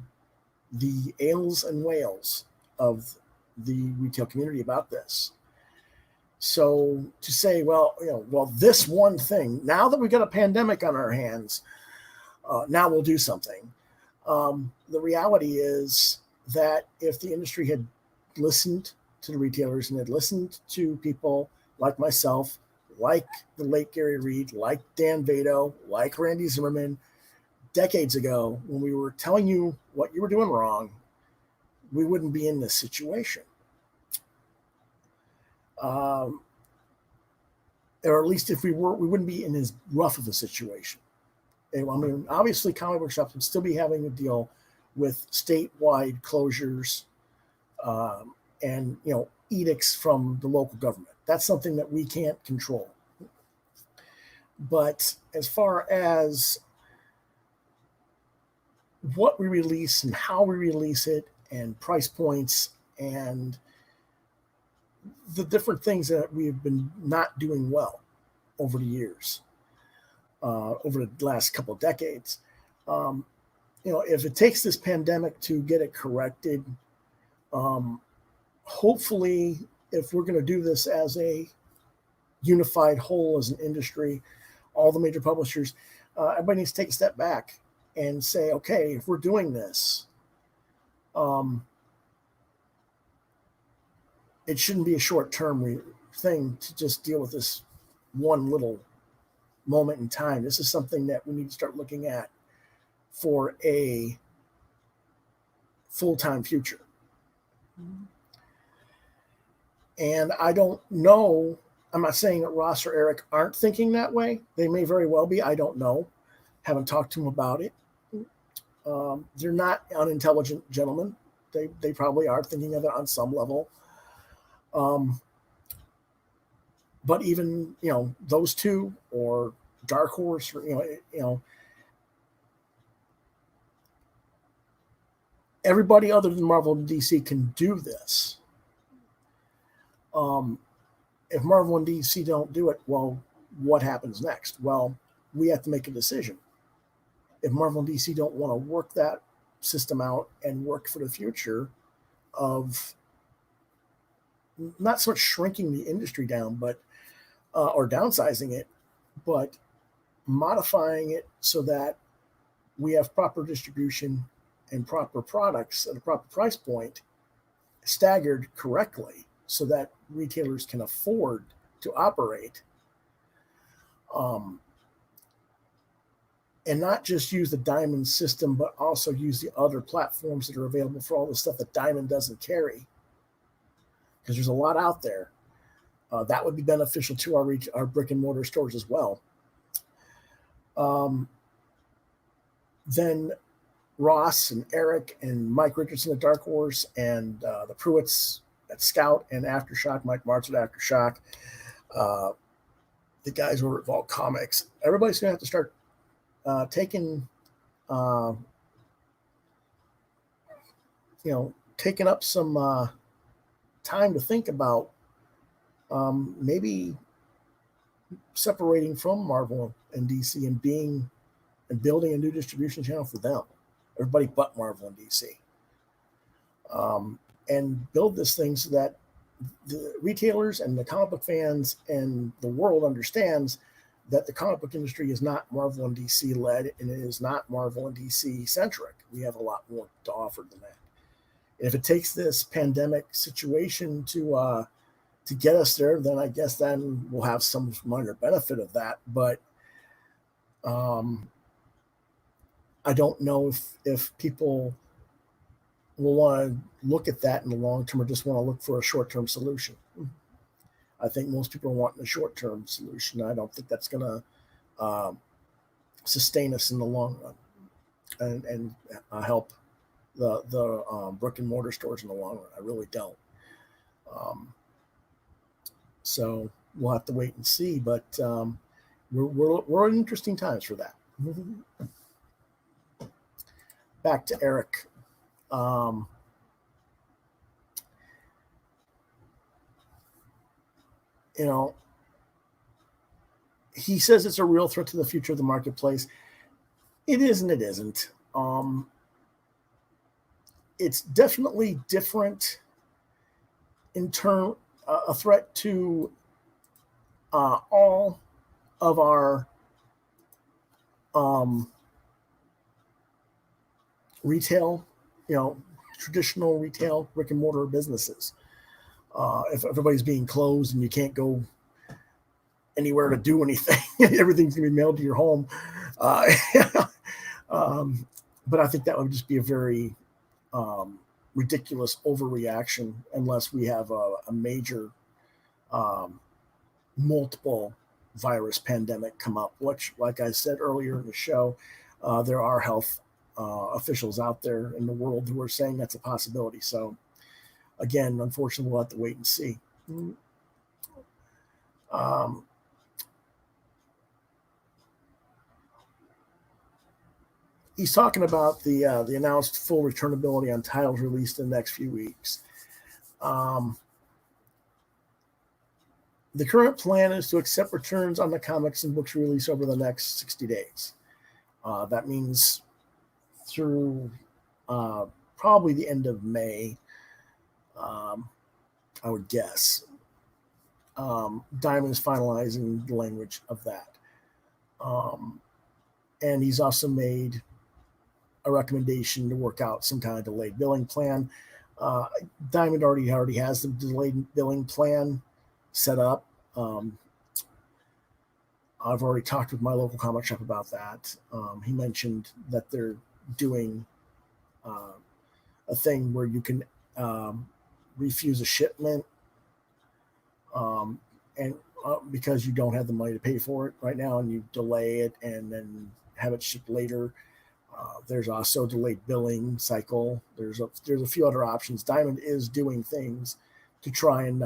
the ails and wails of the retail community about this. So to say, well, this one thing, now that we've got a pandemic on our hands, now we'll do something. The reality is that if the industry had listened to the retailers and had listened to people like myself, like the late Gary Reed, like Dan Vado, like Randy Zimmerman, decades ago, when we were telling you what you were doing wrong, we wouldn't be in this situation. Or at least if we were, we wouldn't be in as rough of a situation. And, I mean, obviously, comic book shops would still be having to deal with statewide closures and edicts from the local government. That's something that we can't control. But as far as what we release and how we release it and price points and the different things that we've been not doing well over the years, over the last couple of decades. If it takes this pandemic to get it corrected, hopefully, if we're going to do this as a unified whole, as an industry, all the major publishers, everybody needs to take a step back and say, okay, if we're doing this, it shouldn't be a short-term thing to just deal with this one little moment in time. This is something that we need to start looking at for a full-time future. And I don't know, I'm not saying that Ross or Eric aren't thinking that way. They may very well be. I don't know. Haven't talked to them about it. They're not unintelligent gentlemen. They probably are thinking of it on some level. But even those two, or Dark Horse, or everybody other than Marvel and DC can do this. If Marvel and DC don't do it, well, what happens next? Well, we have to make a decision. If Marvel and DC don't want to work that system out and work for the future of not so much shrinking the industry down, but or downsizing it, but modifying it so that we have proper distribution and proper products at a proper price point, staggered correctly, so that retailers can afford to operate, and not just use the Diamond system, but also use the other platforms that are available for all the stuff that Diamond doesn't carry, because there's a lot out there. That would be beneficial to our brick and mortar stores as well. Then Ross and Eric and Mike Richardson at Dark Horse, and the Pruitts at Scout and Aftershock, Mike Martz at Aftershock, the guys over at Vault Comics. Everybody's going to have to start taking up some time to think about maybe separating from Marvel and DC and building a new distribution channel for them. Everybody but Marvel and DC. And build this thing so that the retailers and the comic book fans and the world understands that the comic book industry is not Marvel and DC led, and it is not Marvel and DC centric. We have a lot more to offer than that. And if it takes this pandemic situation to get us there, then I guess then we'll have some minor benefit of that. But I don't know if people will want to look at that in the long term or just want to look for a short term solution. I think most people are wanting a short term solution. I don't think that's going to sustain us in the long run and help the brick and mortar stores in the long run. I really don't. So we'll have to wait and see. But we're in interesting times for that. Back to Eric. You know, he says it's a real threat to the future of the marketplace. It is and it isn't. It's definitely different in turn, a threat to all of our retail, traditional retail brick and mortar businesses. If everybody's being closed and you can't go anywhere to do anything, everything's going to be mailed to your home. But I think that would just be a very ridiculous overreaction unless we have a major multiple virus pandemic come up, which, like I said earlier in the show, there are health officials out there in the world who are saying that's a possibility. So again, unfortunately, we'll have to wait and see. He's talking about the announced full returnability on titles released in the next few weeks. The current plan is to accept returns on the comics and books released over the next 60 days. That means through probably the end of May, I would guess. Diamond is finalizing the language of that. And he's also made a recommendation to work out some kind of delayed billing plan. Diamond already has the delayed billing plan set up. I've already talked with my local comic shop about that. He mentioned that they're doing a thing where you can refuse a shipment and because you don't have the money to pay for it right now, and you delay it and then have it shipped later. There's also delayed billing cycle. There's a few other options. Diamond is doing things to try and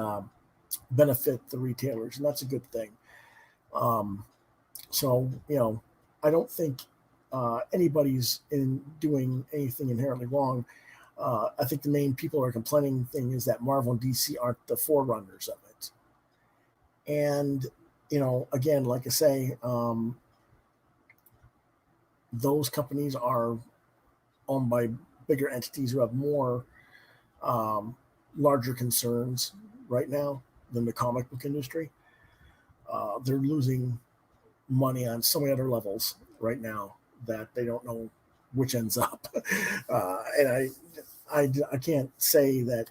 benefit the retailers, and that's a good thing. So I don't think anybody's in doing anything inherently wrong. I think the main people are complaining thing is that Marvel and DC aren't the forerunners of it. And again, like I say, those companies are owned by bigger entities who have more larger concerns right now than the comic book industry. They're losing money on so many other levels right now that they don't know which ends up. And I can't say that,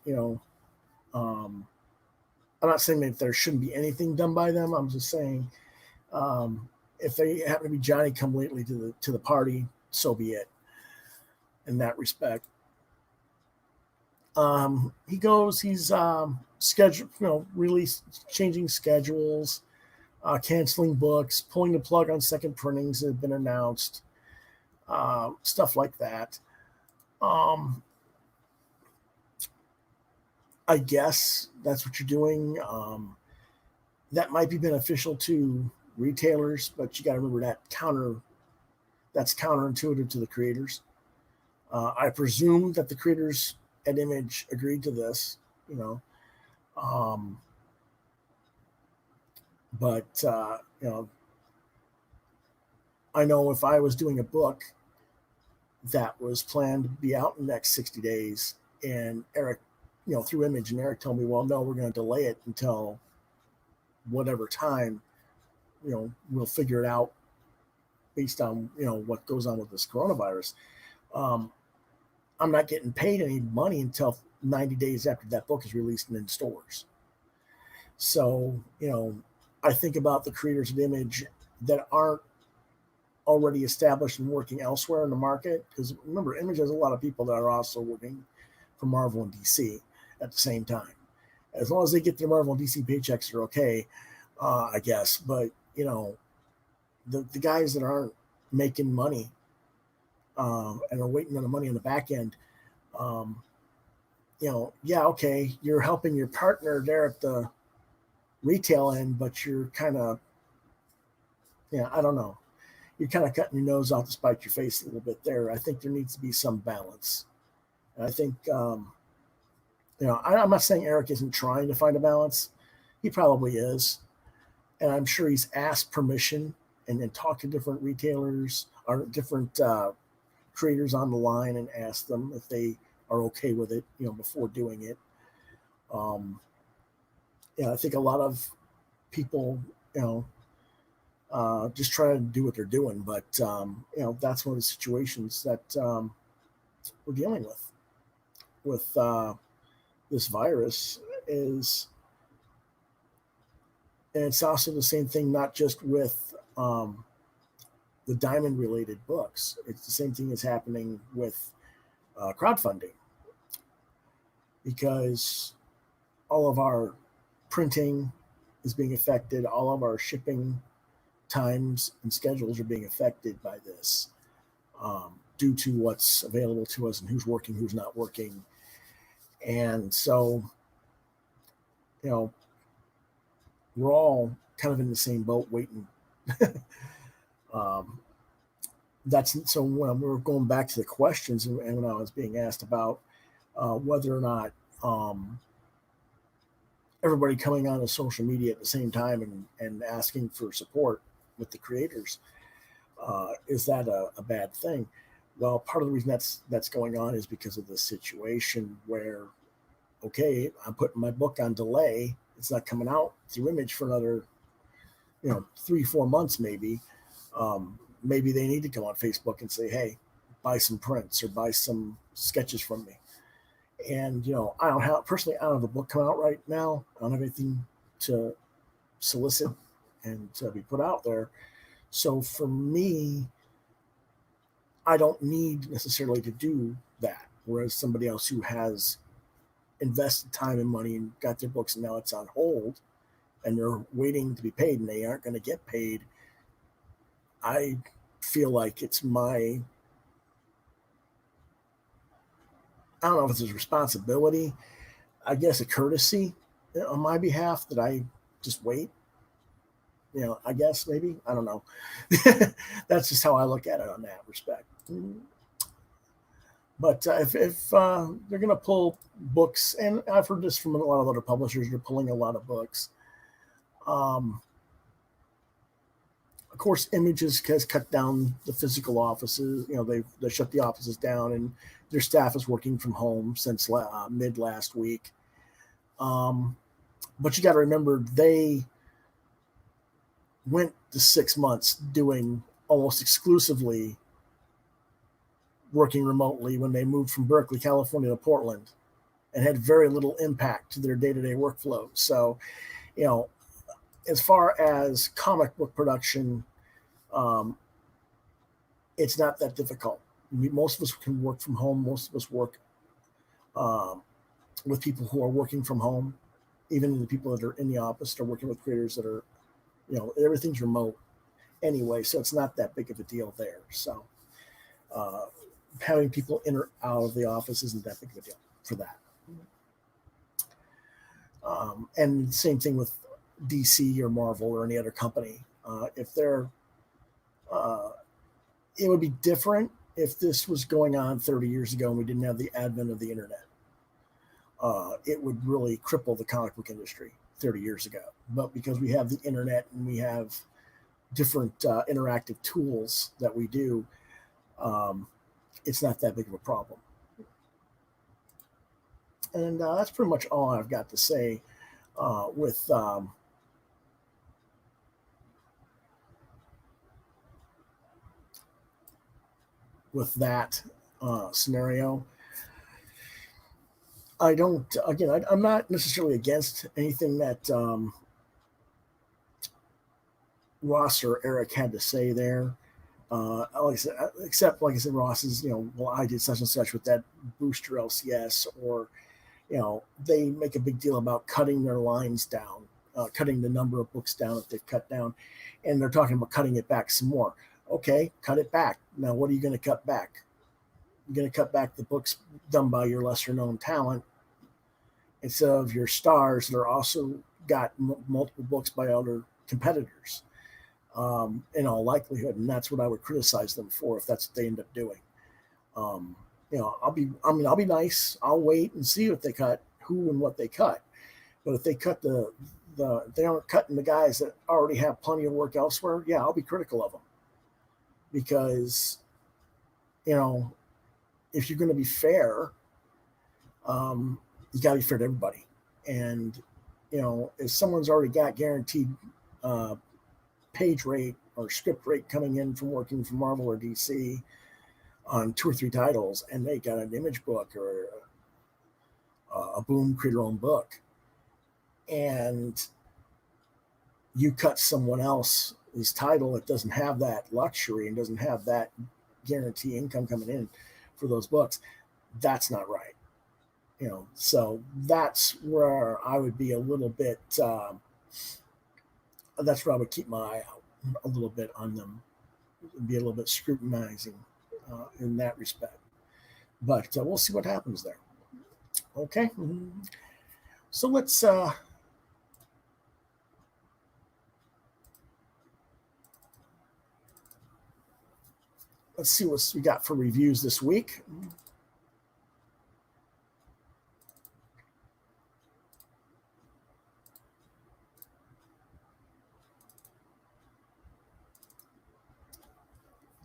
I'm not saying that there shouldn't be anything done by them. I'm just saying, if they happen to be Johnny come lately to the party, so be it. In that respect, he's schedule, release, changing schedules, canceling books, pulling the plug on second printings that have been announced, stuff like that. I guess that's what you're doing. That might be beneficial to retailers, but you got to remember that's counterintuitive to the creators. I presume that the creators at Image agreed to this, but I know if I was doing a book that was planned to be out in the next 60 days and Eric, through Image, and Eric told me, well, no, we're going to delay it until whatever time, we'll figure it out based on what goes on with this coronavirus. Um, I'm not getting paid any money until 90 days after that book is released and in stores. So, I think about the creators of Image that aren't already established and working elsewhere in the market. Because remember, Image has a lot of people that are also working for Marvel and DC at the same time. As long as they get their Marvel and DC paychecks, they're okay, I guess. But, the guys that aren't making money and are waiting on the money on the back end, yeah, okay, you're helping your partner there at the retail end, but you're kind of, I don't know. You're kind of cutting your nose off to spite your face a little bit there. I think there needs to be some balance. And I think, I'm not saying Eric isn't trying to find a balance. He probably is. And I'm sure he's asked permission and talked to different retailers or different creators on the line and asked them if they are okay with it, before doing it. I think a lot of people, just try to do what they're doing. But, that's one of the situations that we're dealing with this virus is, and it's also the same thing, not just with the diamond related books. It's the same thing that's happening with crowdfunding, because all of our printing is being affected. All of our shipping times and schedules are being affected by this, due to what's available to us and who's working, who's not working. And so, we're all kind of in the same boat waiting. That's so when we're going back to the questions, and when I was being asked about whether or not everybody coming on to social media at the same time and asking for support with the creators, is that a bad thing? Well, part of the reason that's going on is because of this situation where, okay, I'm putting my book on delay. It's not coming out through Image for another, 3-4 months maybe. Maybe they need to go on Facebook and say, hey, buy some prints or buy some sketches from me. And, I don't have a book come out right now. I don't have anything to solicit and to be put out there. So for me, I don't need necessarily to do that. Whereas somebody else who has invested time and money and got their books and now it's on hold and they're waiting to be paid and they aren't going to get paid, I feel like it's I don't know if it's a responsibility, I guess a courtesy on my behalf that I just wait. I guess maybe, I don't know. That's just how I look at it on that respect. But if they're going to pull books, and I've heard this from a lot of other publishers, they're pulling a lot of books. Of course, Images has cut down the physical offices. They shut the offices down, and their staff is working from home since mid last week. But you got to remember, they went to 6 months doing almost exclusively working remotely when they moved from Berkeley, California to Portland, and had very little impact to their day-to-day workflow. So, as far as comic book production, it's not that difficult. Most of us can work from home. Most of us work with people who are working from home. Even the people that are in the office are working with creators that are, everything's remote anyway, so it's not that big of a deal there. So having people in or out of the office isn't that big of a deal for that. And same thing with DC or Marvel or any other company. If they're, it would be different if this was going on 30 years ago and we didn't have the advent of the internet. It would really cripple the comic book industry 30 years ago. But because we have the internet and we have different interactive tools that we do, it's not that big of a problem. And that's pretty much all I've got to say with with that scenario. I don't. Again, I'm not necessarily against anything that Ross or Eric had to say there. Like I said, except like I said, Ross is, well, I did such and such with that booster LCS, or they make a big deal about cutting their lines down, cutting the number of books down that they've cut down, and they're talking about cutting it back some more. Okay, cut it back. Now, what are you going to cut back? You're going to cut back the books done by your lesser known talent instead of your stars that are also got multiple books by other competitors. In all likelihood, and that's what I would criticize them for if that's what they end up doing. I'll be nice. I'll wait and see what they cut, who and what they cut. But if they cut they aren't cutting the guys that already have plenty of work elsewhere, yeah, I'll be critical of them, because if you're going to be fair, you got to be fair to everybody. And if someone's already got guaranteed page rate or script rate coming in from working for Marvel or DC on 2 or 3 titles, and they got an Image book or a Boom create your own book, and you cut someone else's title that doesn't have that luxury and doesn't have that guarantee income coming in for those books, that's not right. So that's where I would be a little bit that's where I would keep my eye out a little bit on them, be a little bit scrutinizing in that respect. But we'll see what happens there. Okay, so let's see what we got for reviews this week.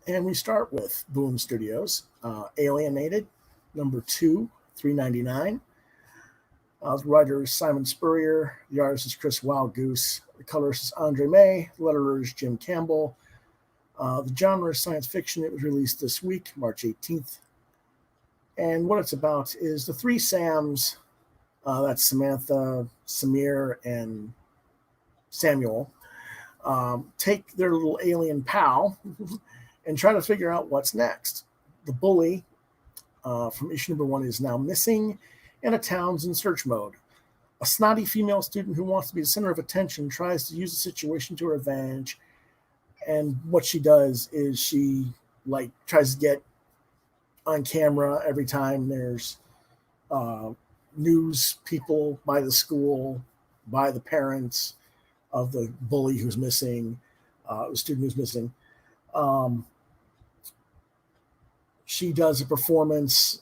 And we start with Boom Studios, Alienated, number 2, $3.99. The writer is Simon Spurrier. The artist is Chris Wildgoose. The colorist is Andre May. The letterer is Jim Campbell. The genre is science fiction. It was released this week, March 18th. And what it's about is the 3 Sams, that's Samantha, Samir, and Samuel, take their little alien pal and try to figure out what's next. The bully from issue number 1 is now missing, and a town's in search mode. A snotty female student who wants to be the center of attention tries to use the situation to her advantage, and what she does is she tries to get on camera every time there's news people by the school, by the parents of the bully who's missing, the student who's missing. She does a performance,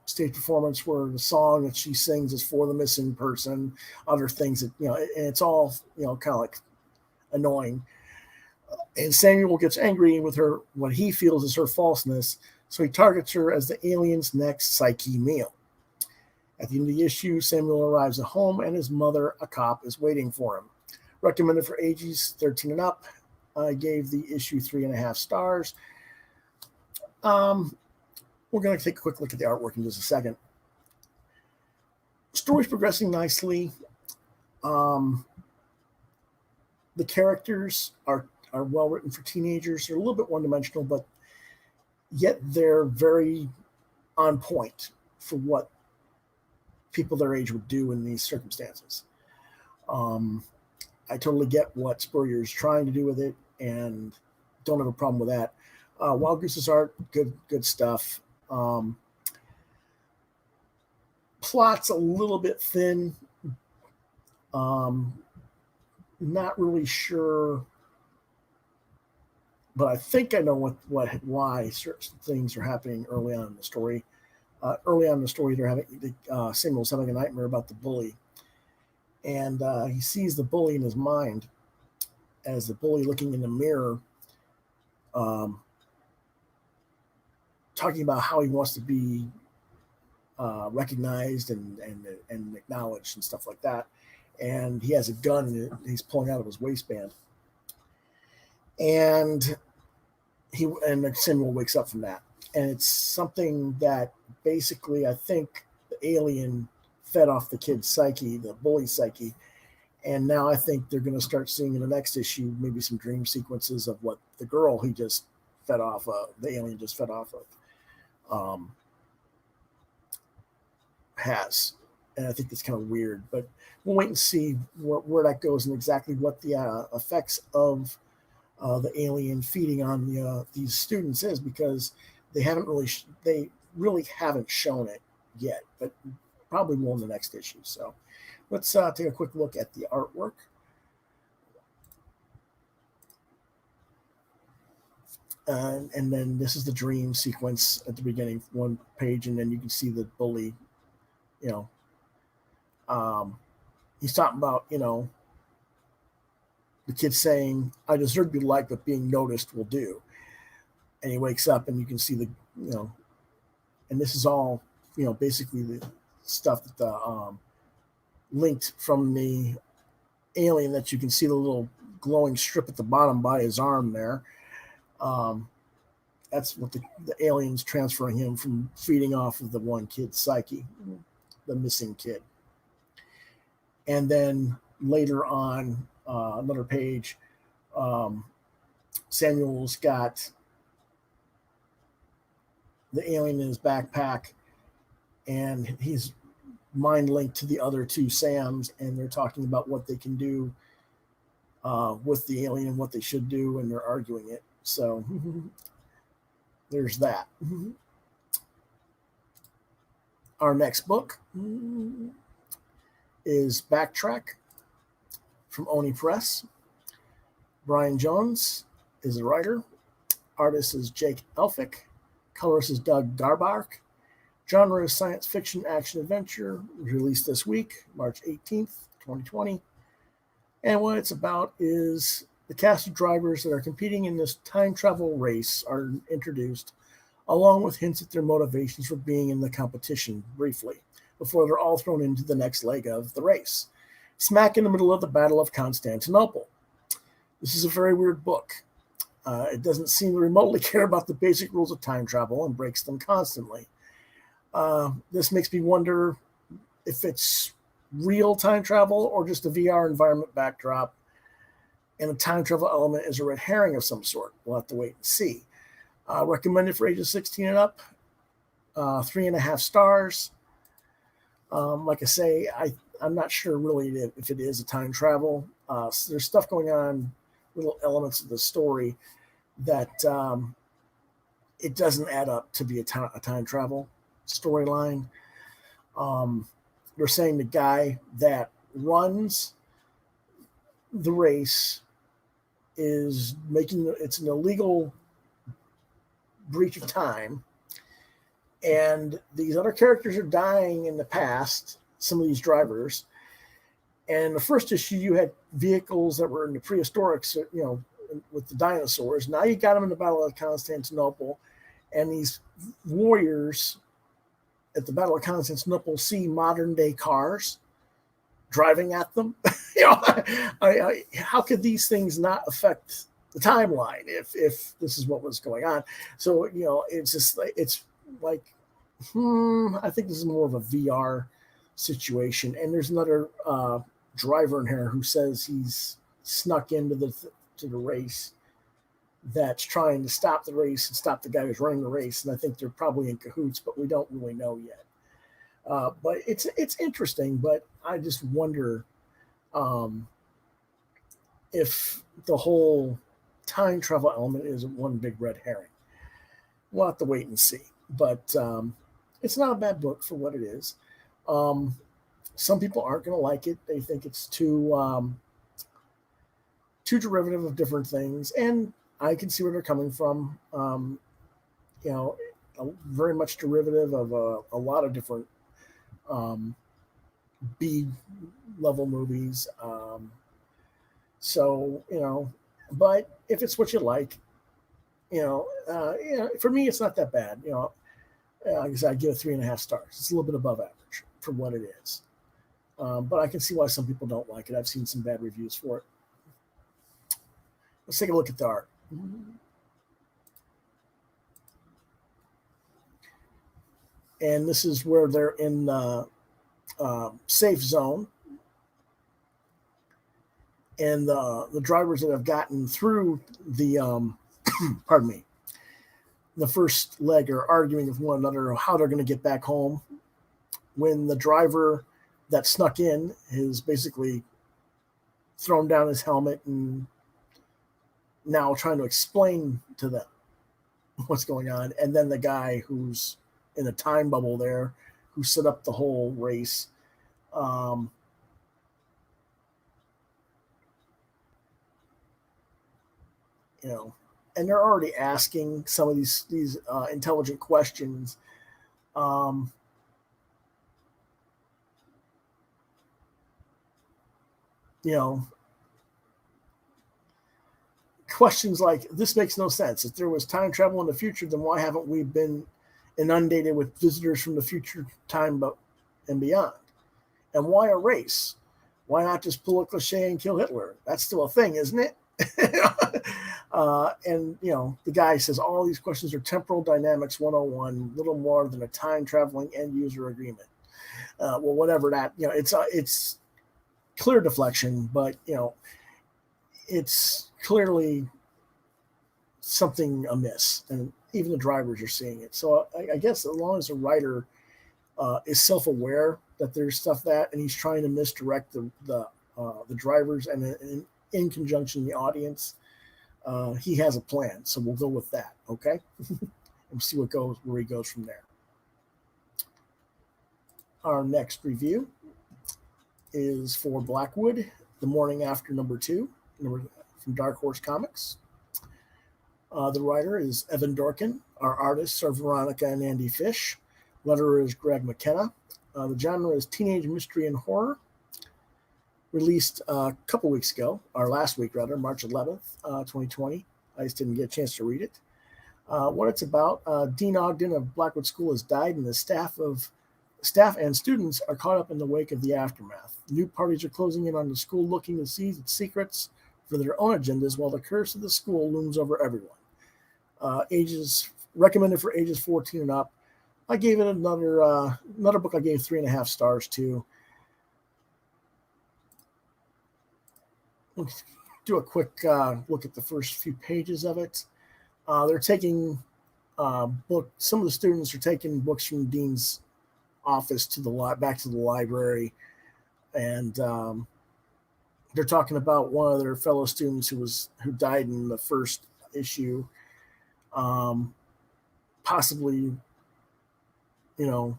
stage performance, where the song that she sings is for the missing person, other things that, and it's all, kind of like annoying. And Samuel gets angry with her, what he feels is her falseness, so he targets her as the alien's next psyche meal. At the end of the issue, Samuel arrives at home, and his mother, a cop, is waiting for him. Recommended for ages 13 and up. I gave the issue 3.5 stars. We're going to take a quick look at the artwork in just a second. Story's progressing nicely. The characters are well written for teenagers. They're a little bit one-dimensional, but yet they're very on point for what people their age would do in these circumstances. I totally get what Spurrier is trying to do with it, and don't have a problem with that. Wild Goose's art, good stuff. Plot's a little bit thin. Not really sure, but I think I know why certain things are happening early on in the story. Early on in the story, Samuel's having a nightmare about the bully, and he sees the bully in his mind as the bully looking in the mirror, talking about how he wants to be recognized and acknowledged and stuff like that. And he has a gun and he's pulling out of his waistband. And Samuel wakes up from that. and it's something that basically I think the alien fed off the kid's psyche, the bully psyche, and now I think they're going to start seeing in the next issue maybe some dream sequences of what the girl he just fed off of, the alien just fed off of, has. And I think that's kind of weird, but we'll wait and see where that goes and exactly what the effects of the alien feeding on these students is, because they really haven't shown it yet, but probably will in the next issue. So let's take a quick look at the artwork. And then this is the dream sequence at the beginning, one page, and then you can see the bully, he's talking about, the kid saying, I deserve to be liked, but being noticed will do. And he wakes up and you can see and this is all, basically the stuff that the linked from the alien, that you can see the little glowing strip at the bottom by his arm there. That's what the alien's transferring him from feeding off of the one kid's psyche, the missing kid. And then later on, another page, Samuel's got the alien in his backpack, and he's mind linked to the other two Sams, and they're talking about what they can do with the alien and what they should do, and they're arguing it. So there's that. Our next book is Backtrack from Oni Press. Brian Jones is the writer. Artist is Jake Elphick. Colorist is Doug Garbark. Genre is science fiction action adventure. Released this week, March 18th, 2020. And what it's about is the cast of drivers that are competing in this time travel race are introduced, along with hints at their motivations for being in the competition briefly, before they're all thrown into the next leg of the race, smack in the middle of the Battle of Constantinople. This is a very weird book. It doesn't seem to remotely care about the basic rules of time travel and breaks them constantly. This makes me wonder if it's real time travel or just a VR environment backdrop, and a time travel element is a red herring of some sort. We'll have to wait and see. Recommended for ages 16 and up. 3.5 stars. Like I say, I'm not sure really if it is a time travel. There's stuff going on, little elements of the story that it doesn't add up to be a time travel storyline. They're saying the guy that runs the race is it's an illegal breach of time, and these other characters are dying in the past, some of these drivers. And in the first issue, you had vehicles that were in the prehistoric, with the dinosaurs. Now you got them in the Battle of Constantinople, and these warriors at the Battle of Constantinople see modern day cars driving at them. How could these things not affect the timeline if this is what was going on? So it's just it's like I think this is more of a VR situation. And there's another driver in here who says he's snuck into the race that's trying to stop the race and stop the guy who's running the race. And I think they're probably in cahoots, but we don't really know yet. But it's interesting, but I just wonder if the whole time travel element is one big red herring. We'll have to wait and see. But it's not a bad book for what it is. Some people aren't going to like it. They think it's too derivative of different things, and I can see where they're coming from. Very much derivative of a lot of different B level movies. But if it's what you like, for me, it's not that bad. Like I said, I give it 3.5 stars. It's a little bit above average for what it is. But I can see why some people don't like it. I've seen some bad reviews for it. Let's take a look at the art. and this is where they're in the safe zone, and the drivers that have gotten through the pardon me, the first leg are arguing with one another how they're going to get back home. When the driver that snuck in is basically thrown down his helmet and now trying to explain to them what's going on, and then the guy who's in a time bubble there, who set up the whole race. Um, you know, and they're already asking some of these intelligent questions. Um, you know, questions like, this makes no sense. If there was time travel in the future, then why haven't we been inundated with visitors from the future time and beyond? And why a race? Why not just pull a cliche and kill Hitler? That's still a thing, isn't it? And the guy says all these questions are temporal dynamics 101, little more than a time traveling end user agreement. Well, whatever that, it's clear deflection, but it's clearly something amiss, and even the drivers are seeing it. So I guess as long as the writer is self-aware that there's stuff that, and he's trying to misdirect the drivers, and in conjunction the audience, he has a plan. So we'll go with that, okay? And see where he goes from there. Our next review is for Blackwood, The Morning After #2, from Dark Horse Comics. The writer is Evan Dorkin. Our artists are Veronica and Andy Fish. Letterer is Greg McKenna. The genre is teenage mystery and horror. Released a couple weeks ago, or last week rather, March 11th, 2020. I just didn't get a chance to read it. What it's about, Dean Ogden of Blackwood School has died, and the staff and students are caught up in the wake of the aftermath. New parties are closing in on the school, looking to seize its secrets for their own agendas, while the curse of the school looms over everyone. Ages recommended for ages 14 and up. I gave it another book I gave 3.5 stars to. Let's do a quick look at the first few pages of it. They're taking some of the students are taking books from Dean's office back to the library, and they're talking about one of their fellow students who died in the first issue, possibly, going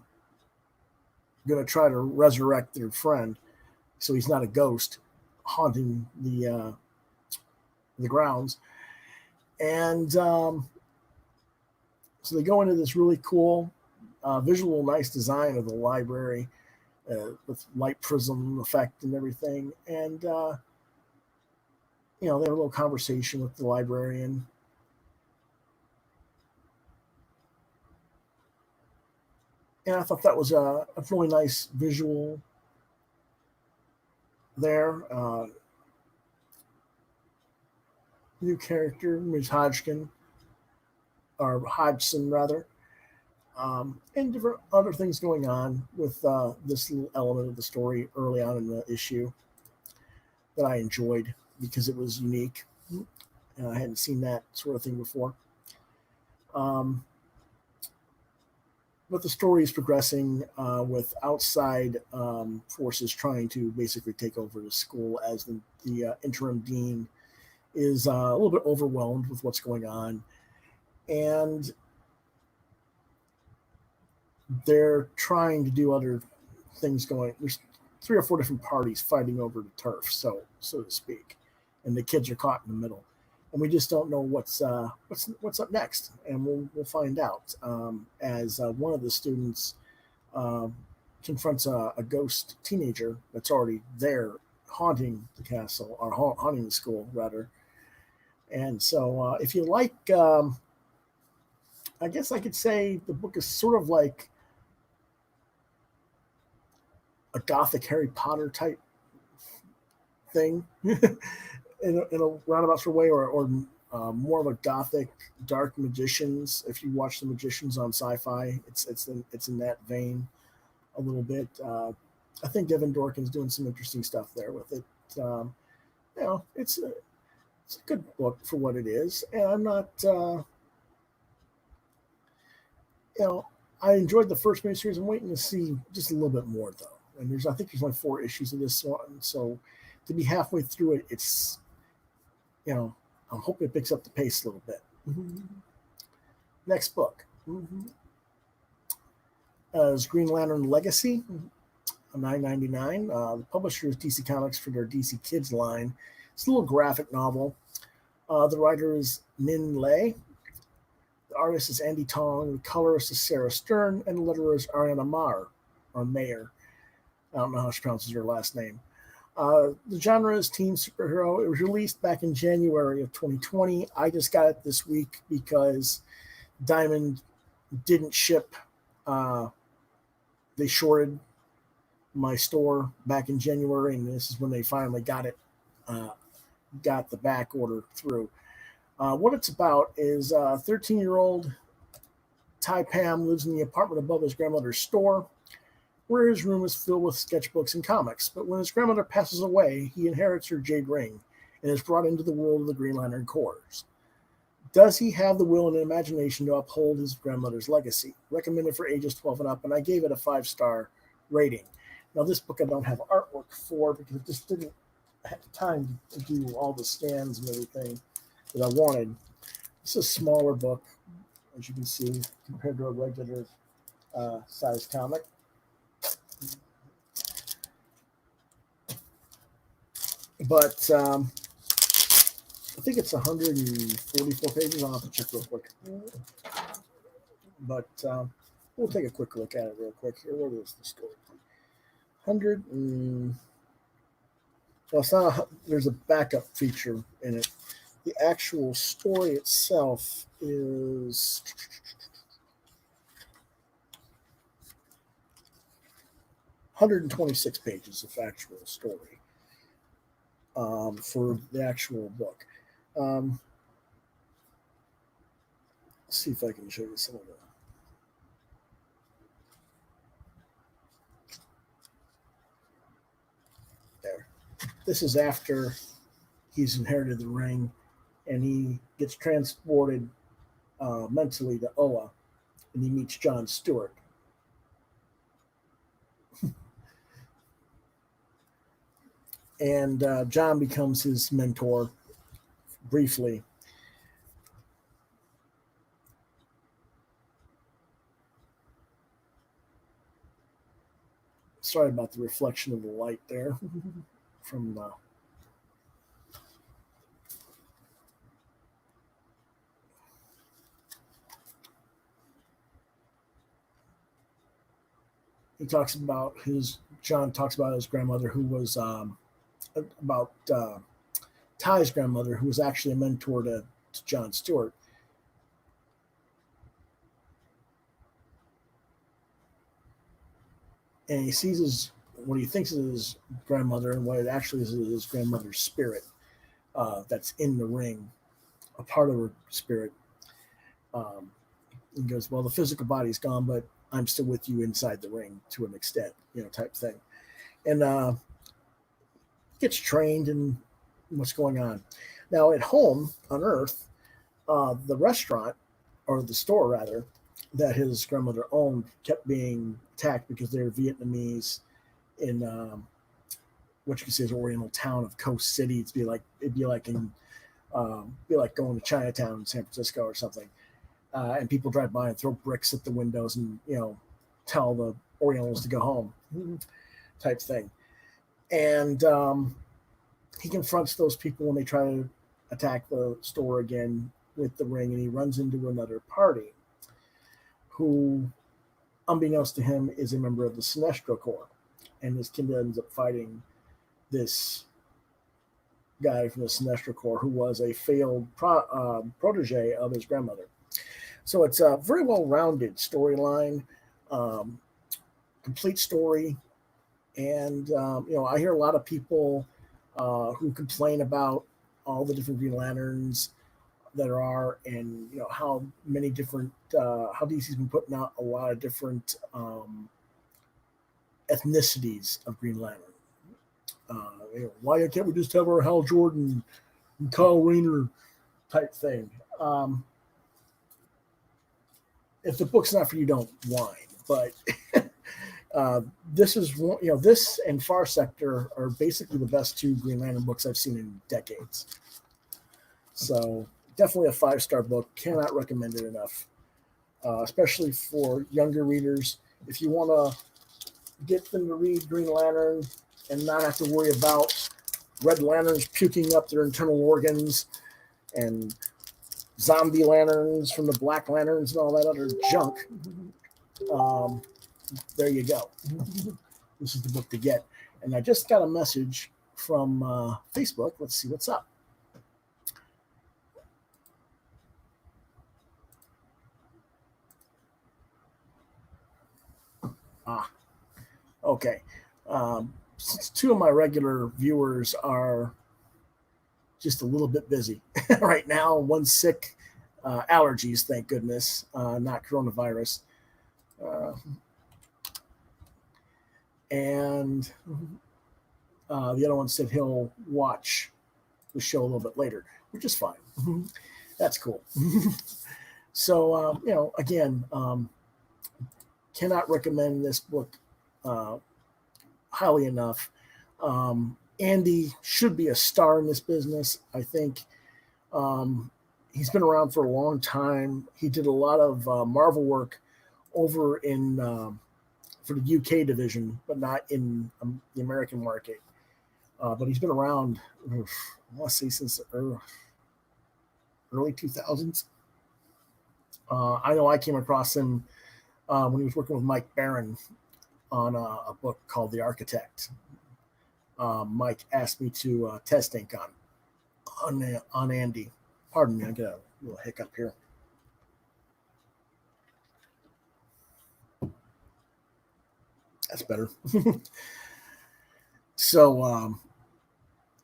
to try to resurrect their friend, so he's not a ghost haunting the grounds. And so they go into this really cool, visual, nice design of the library with light prism effect and everything. And they have a little conversation with the librarian. And I thought that was a really nice visual there. New character, Ms. Hodgson rather, and different other things going on with this little element of the story early on in the issue that I enjoyed because it was unique. I hadn't seen that sort of thing before. But the story is progressing with outside forces trying to basically take over the school, as the interim dean is a little bit overwhelmed with what's going on. And they're trying to do other things going. There's 3 or 4 different parties fighting over the turf, so to speak. And the kids are caught in the middle. And we just don't know what's up next, and we'll find out as one of the students confronts a ghost teenager that's already there haunting the castle, or haunting the school rather. And so, if you like, I guess I could say the book is sort of like a gothic Harry Potter type thing. In a roundabout sort of way, or more of a gothic, dark magicians. If you watch the Magicians on Sci-Fi, it's in that vein a little bit. I think Devin Dorkin's doing some interesting stuff there with it. You know, it's a good book for what it is, and I'm not. You know, I enjoyed the first miniseries. I'm waiting to see just a little bit more though. And I think there's only 4 issues of this one, so to be halfway through it, it's I'm hoping it picks up the pace a little bit. Mm-hmm. Next book is Green Lantern Legacy, $9.99. The publisher is DC Comics for their DC Kids line. It's a little graphic novel. The writer is Min Lei. The artist is Andy Tong. The colorist is Sarah Stern, and the letterer is Ariana Mar or Mayer. I don't know how she pronounces her last name. The genre is teen superhero. It was released back in January of 2020. I just got it this week because Diamond didn't ship. They shorted my store back in January, and this is when they finally got it, got the back order through. What it's about is 13-year-old Ty Pam lives in the apartment above his grandmother's store, where his room is filled with sketchbooks and comics. But when his grandmother passes away, he inherits her jade ring and is brought into the world of the Green Lantern Corps. Does he have the will and imagination to uphold his grandmother's legacy? Recommended for ages 12 and up, and I gave it a 5-star rating. Now, this book I don't have artwork for because it just didn't have time to do all the scans and everything that I wanted. This is a smaller book, as you can see, compared to a regular size comic. But I think it's 144 pages. I'll have to check real quick. But we'll take a quick look at it real quick here. What is the story? 100 and... Well, it's not there's a backup feature in it. The actual story itself is 126 pages of actual story for the actual book. Let's see if I can show you some of it. There. This is after he's inherited the ring, and he gets transported mentally to Oa, and he meets John Stewart. And John becomes his mentor briefly. Sorry about the reflection of the light there from John talks about his grandmother, who was about Ty's grandmother, who was actually a mentor to John Stewart. And he sees what he thinks is his grandmother, and what it actually is his grandmother's spirit that's in the ring, a part of her spirit. He goes, well, the physical body's gone, but I'm still with you inside the ring to an extent, type thing. And gets trained in what's going on. Now, at home on Earth, the restaurant, or the store rather, that his grandmother owned kept being attacked because they're Vietnamese in what you can say is Oriental town of Coast City. It'd be like going to Chinatown in San Francisco or something. And people drive by and throw bricks at the windows and tell the Orientals to go home, type thing. And he confronts those people when they try to attack the store again with the ring, and he runs into another party who, unbeknownst to him, is a member of the Sinestro Corps. And this kid ends up fighting this guy from the Sinestro Corps who was a failed protege of his grandmother. So it's a very well-rounded storyline, complete story. And, I hear a lot of people who complain about all the different Green Lanterns there are, and how many different how DC's been putting out a lot of different ethnicities of Green Lantern. Why can't we just have our Hal Jordan and Kyle Rayner type thing? If the book's not for you, don't whine. But this is one, this and Far Sector are basically the best two Green Lantern books I've seen in decades. So definitely a 5-star book. Cannot recommend it enough, especially for younger readers. If you want to get them to read Green Lantern and not have to worry about Red Lanterns puking up their internal organs and zombie lanterns from the Black Lanterns and all that other junk, there you go. This is the book to get. And I just got a message from Facebook. Let's see what's up. Okay. Since two of my regular viewers are just a little bit busy right now, one's sick, allergies, thank goodness, not coronavirus. And the other one said he'll watch the show a little bit later, which is fine. That's cool. So, again, cannot recommend this book highly enough. Andy should be a star in this business. I think he's been around for a long time. He did a lot of Marvel work over in for the UK division, but not in the American market. But he's been around, I want to say, since the early 2000s. I know I came across him when he was working with Mike Barron on a book called The Architect. Mike asked me to test ink on Andy. Pardon me, I get a little hiccup here. That's better. So,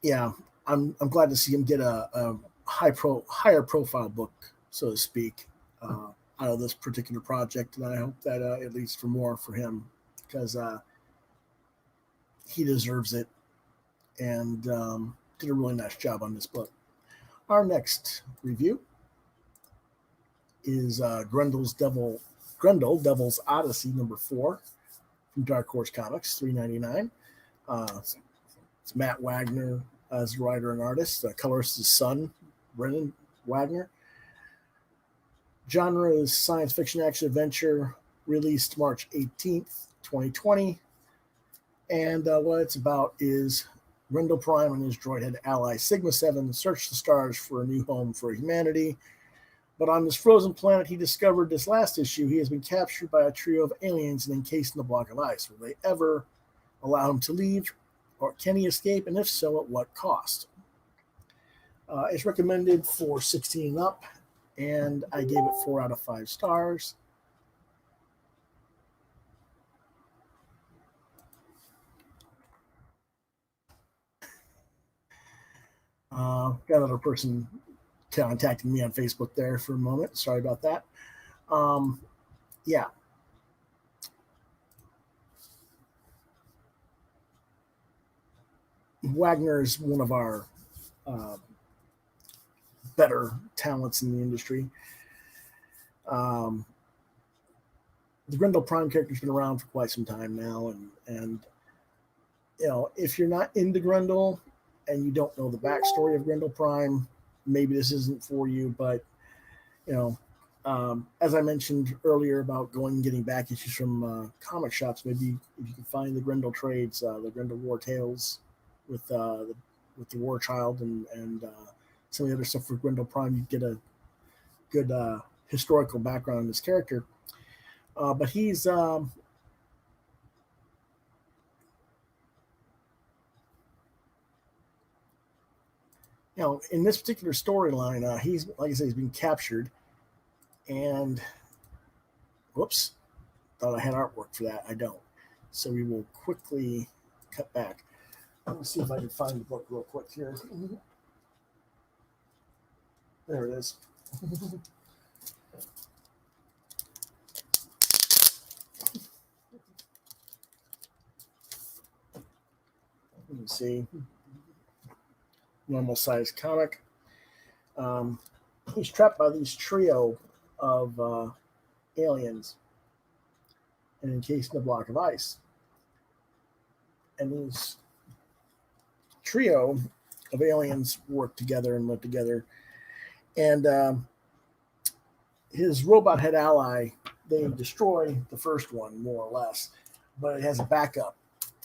yeah, I'm glad to see him get a higher profile book, so to speak, out of this particular project, and I hope that it leads for more for him, because he deserves it, and did a really nice job on this book. Our next review is Grendel, Devil's Odyssey #4 from Dark Horse Comics, $3.99. It's Matt Wagner as the writer and artist. Colorist is son, Brendan Wagner. Genre is science fiction action adventure, released March 18th, 2020. And what it's about is Grendel Prime and his droidhead ally Sigma 7 search the stars for a new home for humanity. But on this frozen planet he discovered this last issue, he has been captured by a trio of aliens and encased in a block of ice. Will they ever allow him to leave, or can he escape, and if so, at what cost? It's recommended for 16 and up, and I gave it 4 out of 5 stars. Got another person contacting me on Facebook there for a moment. Sorry about that. Yeah. Wagner is one of our better talents in the industry. The Grendel Prime character's been around for quite some time now, and if you're not into Grendel and you don't know the backstory of Grendel Prime, maybe this isn't for you. But as I mentioned earlier about going and getting back issues from comic shops, maybe if you can find the Grendel trades, the Grendel War Tales with the War Child and some of the other stuff for Grendel Prime, you get a good historical background on this character. But he's in this particular storyline, he's, like I said, he's been captured, and whoops, thought I had artwork for that. I don't. So we will quickly cut back. Let me see if I can find the book real quick here. There it is. You can see normal size comic. He's trapped by these trio of aliens and encased in a block of ice. And these trio of aliens work together and live together. And his robot head ally, they destroy the first one, more or less, but it has a backup.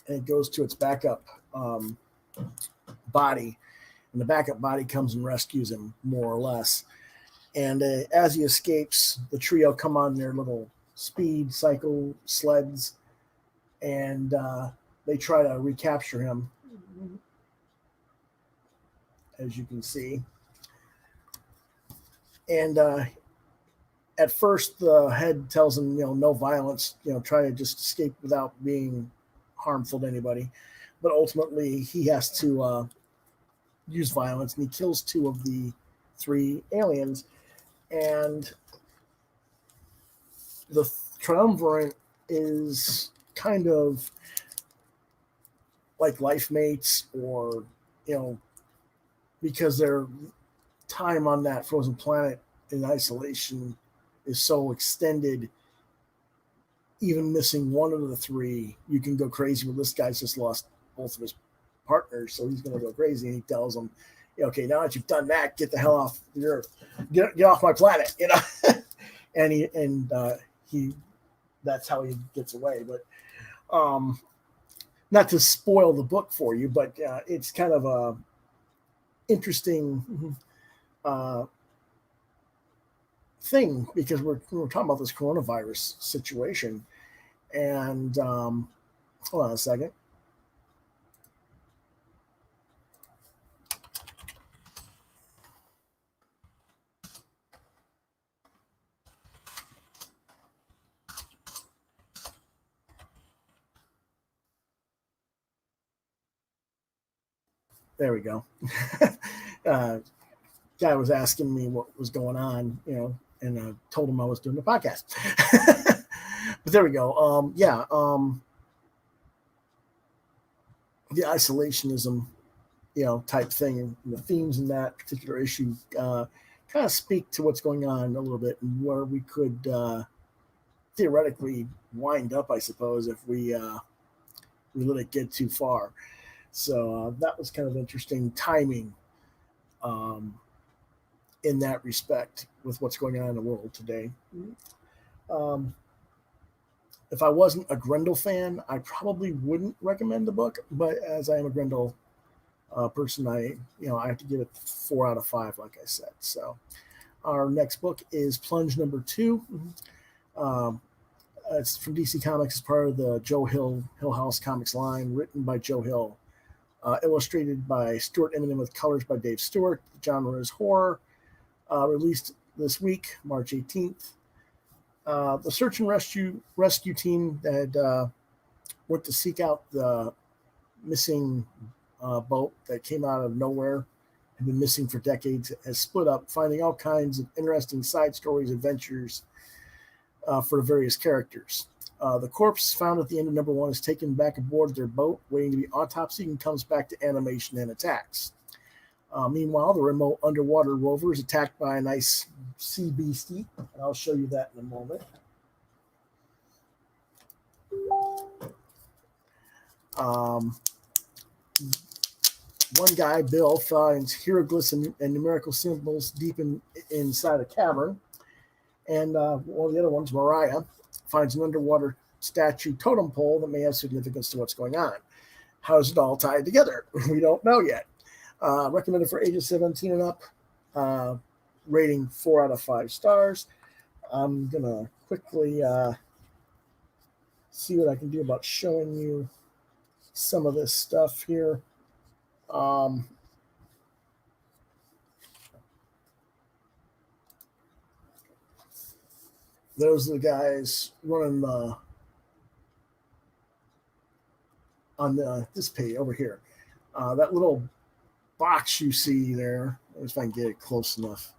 And it goes to its backup body. And the backup body comes and rescues him, more or less. And as he escapes, the trio come on their little speed cycle sleds, and they try to recapture him, as you can see. And at first, the head tells him, no violence, try to just escape without being harmful to anybody. But ultimately, he has to use violence, and he kills two of the three aliens. And the triumvirate is kind of like life mates, or because their time on that frozen planet in isolation is so extended, even missing one of the three, you can go crazy. Well, this guy's just lost both of his partners, so he's going to go crazy. And he tells them, okay, now that you've done that, get the hell off the earth, get off my planet, and he that's how he gets away. But not to spoil the book for you, but it's kind of a interesting thing, because we're talking about this coronavirus situation. And hold on a second. There we go. Guy was asking me what was going on, and I told him I was doing the podcast. But there we go. The isolationism, type thing, and the themes in that particular issue kind of speak to what's going on a little bit, and where we could theoretically wind up, I suppose, if we let it get too far. So that was kind of interesting timing in that respect with what's going on in the world today. Um, if I wasn't a Grendel fan, I probably wouldn't recommend the book. But as I am a Grendel person, I have to give it 4 out of 5, like I said. So our next book is Plunge number 2. It's from DC Comics, as part of the Joe Hill House Comics line, written by Joe Hill. Illustrated by Stuart Immonen with colors by Dave Stewart. The genre is horror. Released this week, March 18th. The search and rescue team that went to seek out the missing boat that came out of nowhere, had been missing for decades, has split up, finding all kinds of interesting side stories, adventures for the various characters. The corpse found at the end of number 1 is taken back aboard their boat, waiting to be autopsied, and comes back to animation and attacks. Meanwhile, the remote underwater rover is attacked by a nice sea beastie, and I'll show you that in a moment. One guy, Bill, finds hieroglyphs and numerical symbols deep inside a cavern. And one of the other ones, Mariah, finds an underwater statue totem pole that may have significance to what's going on. How is it all tied together? We don't know yet. Recommended for ages 17 and up. Rating 4 out of 5 stars. I'm going to quickly see what I can do about showing you some of this stuff here. Those are the guys running on this page over here. That little box you see there, let me see if I can get it close enough.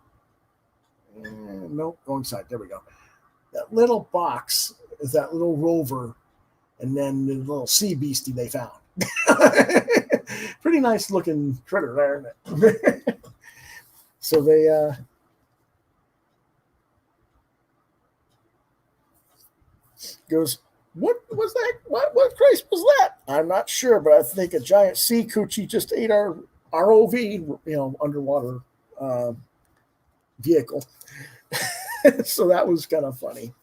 Nope, wrong side. There we go. That little box is that little rover, and then the little sea beastie they found. Pretty nice looking critter there, isn't it? So they goes, what was that? What Christ was that? I'm not sure, but I think a giant sea coochie just ate our ROV, underwater uh, vehicle. So that was kind of funny.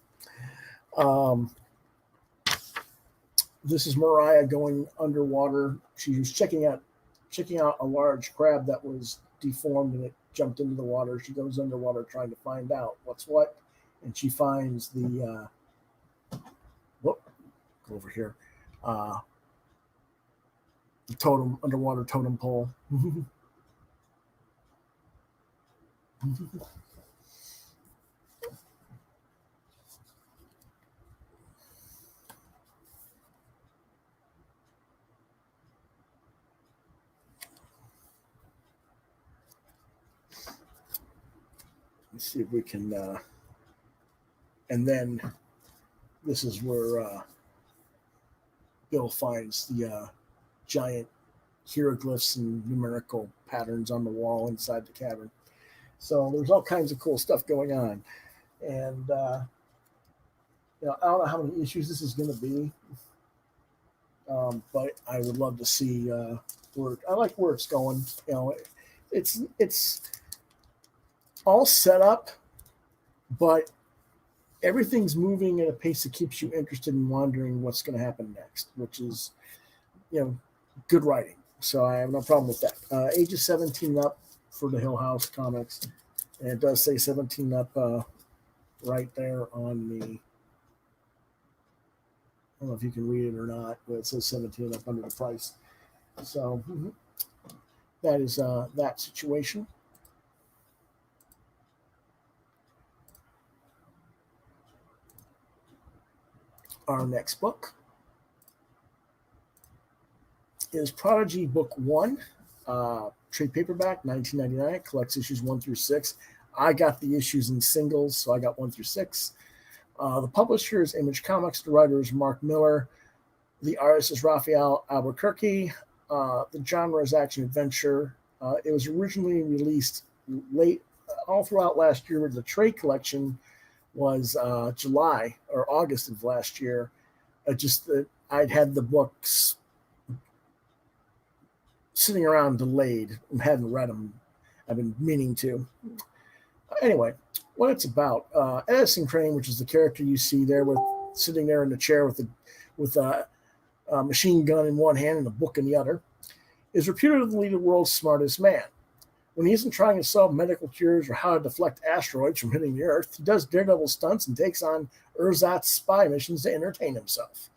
Um, this is Mariah going underwater. She was checking out a large crab that was deformed and it jumped into the water. She goes underwater trying to find out what's what, and she finds the go over here, the underwater totem pole. Let's see if we can, and then this is where Bill finds the giant hieroglyphs and numerical patterns on the wall inside the cavern. So there's all kinds of cool stuff going on, and I don't know how many issues this is going to be, but I would love to see where I like where it's going. It's all set up, but everything's moving at a pace that keeps you interested in wondering what's going to happen next, which is, good writing. So I have no problem with that. Ages 17 up for the Hill House comics, and it does say 17 up right there on the. I don't know if you can read it or not, but it says 17 up under the price. So that is that situation. Our next book is Prodigy Book 1, trade paperback, $19.99. Collects issues 1 through 6. I got the issues in singles, so I got 1 through 6. The publisher is Image Comics. The writer is Mark Miller. The artist is Raphael Albuquerque. The genre is action adventure. It was originally released late, all throughout last year. The trade collection was July or August of last year. I'd had the books sitting around delayed and hadn't read them. I've been meaning to. Anyway, what it's about, Edison Crane, which is the character you see there sitting there in the chair with a machine gun in one hand and a book in the other, is reputedly the world's smartest man. When he isn't trying to solve medical cures or how to deflect asteroids from hitting the Earth, he does daredevil stunts and takes on Erzat's spy missions to entertain himself.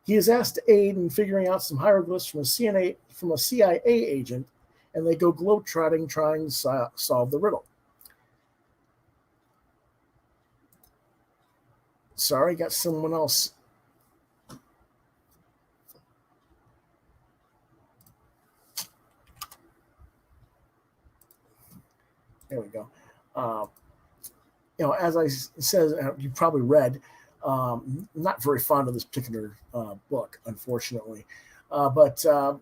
He is asked to aid in figuring out some hieroglyphs from a CIA agent, and they go globetrotting trying to solve the riddle. Sorry, got someone else. There we go. As I said, you probably read, not very fond of this particular book, unfortunately. But the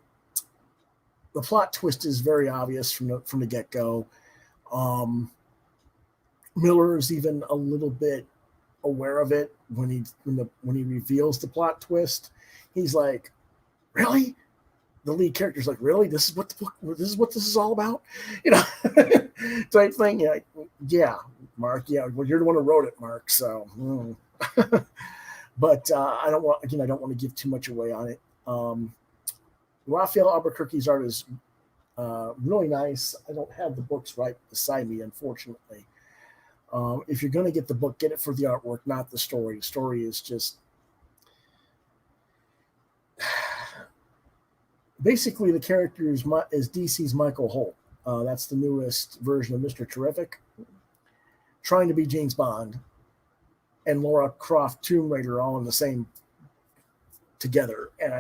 plot twist is very obvious from the get-go. Miller is even a little bit aware of it when he reveals the plot twist. He's like, "Really?" The lead character's like, "Really? This is what this is all about?" Type thing. Yeah, Mark. Yeah, well, you're the one who wrote it, Mark. So, but I don't want to give too much away on it. Raphael Albuquerque's art is really nice. I don't have the books right beside me, unfortunately. If you're going to get the book, get it for the artwork, not the story. The story is just basically the character is DC's Michael Holt. That's the newest version of Mr. Terrific, trying to be James Bond and Laura Croft Tomb Raider all in the same together. And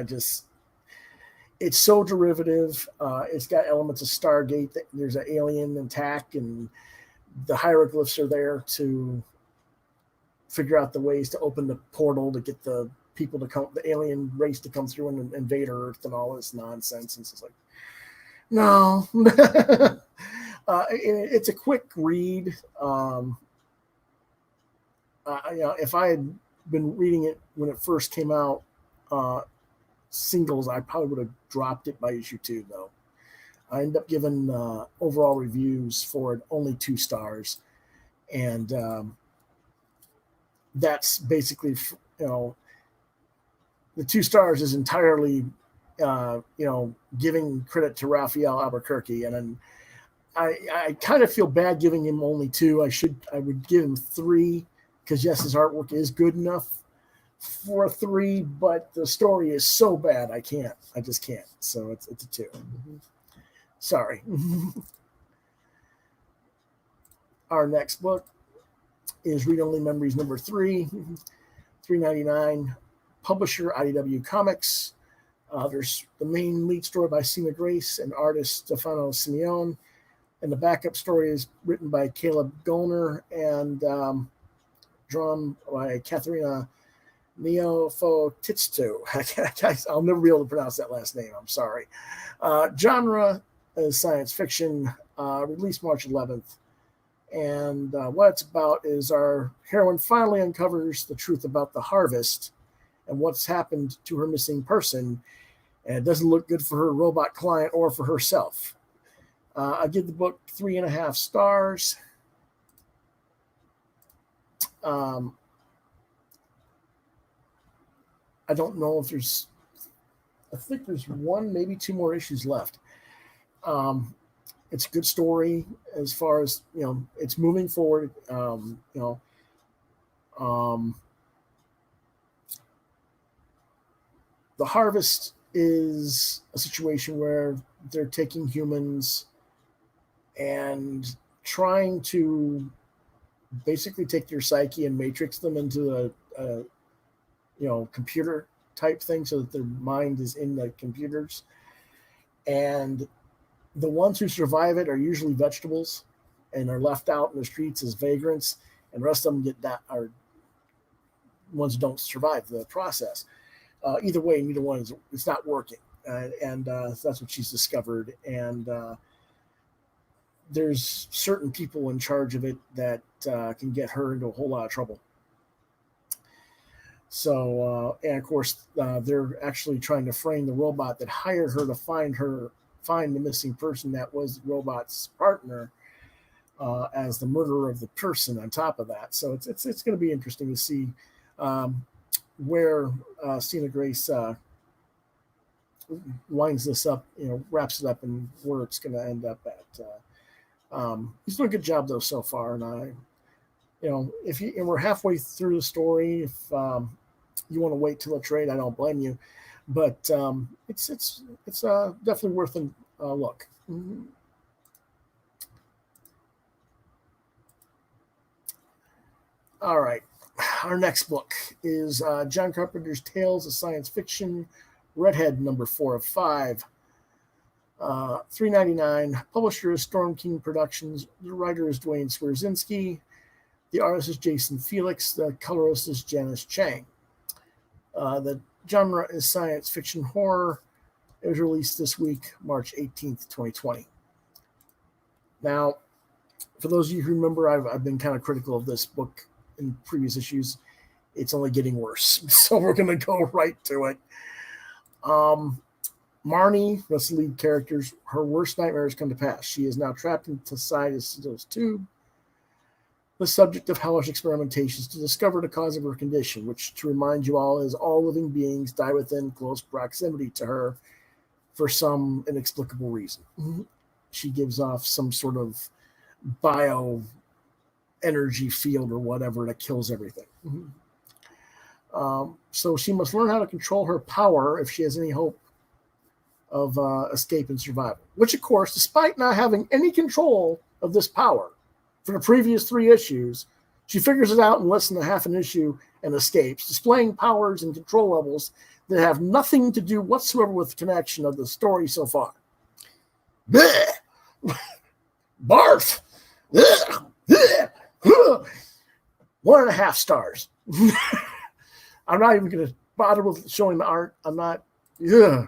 it's so derivative. It's got elements of Stargate. There's an alien attack, and the hieroglyphs are there to figure out the ways to open the portal to get the people to come, the alien race to come through and invade Earth and all this nonsense. And it's like, no. It's a quick read. If I had been reading it when it first came out, singles, I probably would have dropped it by issue 2, though. I ended up giving overall reviews for it only 2 stars, and that's basically, the 2 stars is entirely, giving credit to Raphael Albuquerque, and then I kind of feel bad giving him only 2. I would give him 3, because yes, his artwork is good enough for a 3, but the story is so bad I just can't. So it's a 2. Sorry. Our next book is Read Only Memories number 3, $3.99. Publisher IDW Comics. There's the main lead story by Sina Grace and artist Stefano Simeone, and the backup story is written by Caleb Golner and drawn by Katharina Neofotitsto. I'll never be able to pronounce that last name. I'm sorry. Genre is science fiction. Released March 11th. And what it's about is our heroine finally uncovers the truth about the harvest and what's happened to her missing person. And it doesn't look good for her robot client or for herself. I give the book 3.5 stars. I don't know if I think there's 1, maybe 2 more issues left. It's a good story as far as, it's moving forward. The harvest is a situation where they're taking humans and trying to basically take their psyche and matrix them into a computer type thing so that their mind is in the computers. And the ones who survive it are usually vegetables and are left out in the streets as vagrants, and the rest of them are ones who don't survive the process. Either way, neither one it's not working. And that's what she's discovered. And there's certain people in charge of it that can get her into a whole lot of trouble. So, and of course, they're actually trying to frame the robot that hired her to find the missing person that was the robot's partner as the murderer of the person on top of that. So it's going to be interesting to see where Sina Grace lines this up, wraps it up, and where it's going to end up at. He's doing a good job though so far, and and we're halfway through the story. If you want to wait till a trade, I don't blame you, but it's definitely worth a look. Mm-hmm. All right, our next book is John Carpenter's Tales of Science Fiction, Redhead number 4 of 5. $3.99. Publisher is Storm King Productions. The writer is Dwayne Swerzinski. The artist is Jason Felix. The colorist is Janice Chang. The genre is science fiction horror. It was released this week, March 18th, 2020. Now, for those of you who remember, I've been kind of critical of this book in previous issues. It's only getting worse. So we're going to go right to it. Marnie, that's the lead character, her worst nightmares come to pass. She is now trapped inside a Sidl's tube, the subject of hellish experimentations to discover the cause of her condition, which, to remind you all, is all living beings die within close proximity to her for some inexplicable reason. She gives off some sort of bio energy field or whatever that kills everything. So she must learn how to control her power if she has any hope of escape and survival, which, of course, despite not having any control of this power for the previous 3 issues, she figures it out in less than a half an issue and escapes, displaying powers and control levels that have nothing to do whatsoever with the connection of the story so far. Blech! Barf! Ugh! 1.5 stars. I'm not even going to bother with showing the art. I'm not. Yeah.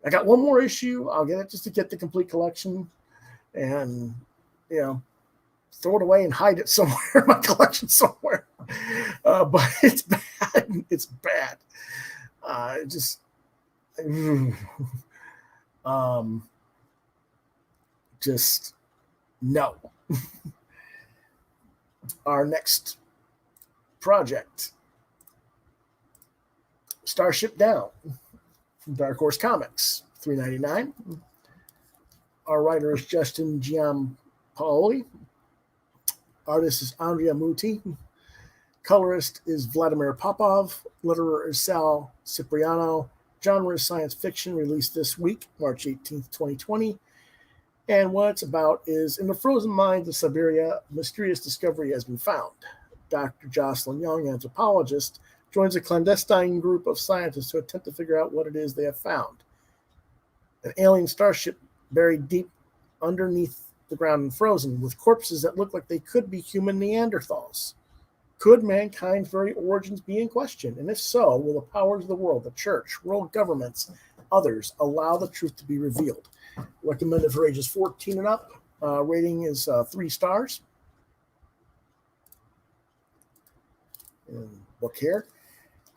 I got one more issue. I'll get it just to get the complete collection, and throw it away and hide it somewhere in my collection somewhere. But it's bad. It's bad. Just no. Our next project, Starship Down, Dark Horse Comics, $3.99. Our writer is Justin Giampaoli. Artist is Andrea Muti. Colorist is Vladimir Popov. Letterer is Sal Cipriano. Genre is science fiction, released this week, March 18th, 2020. And what it's about is, in the frozen mines of Siberia, a mysterious discovery has been found. Dr. Jocelyn Young, anthropologist, joins a clandestine group of scientists to attempt to figure out what it is they have found. An alien starship buried deep underneath the ground and frozen, with corpses that look like they could be human Neanderthals. Could mankind's very origins be in question? And if so, will the powers of the world, the church, world governments, others, allow the truth to be revealed? Recommended for ages 14 and up. Rating is 3 stars. And book here.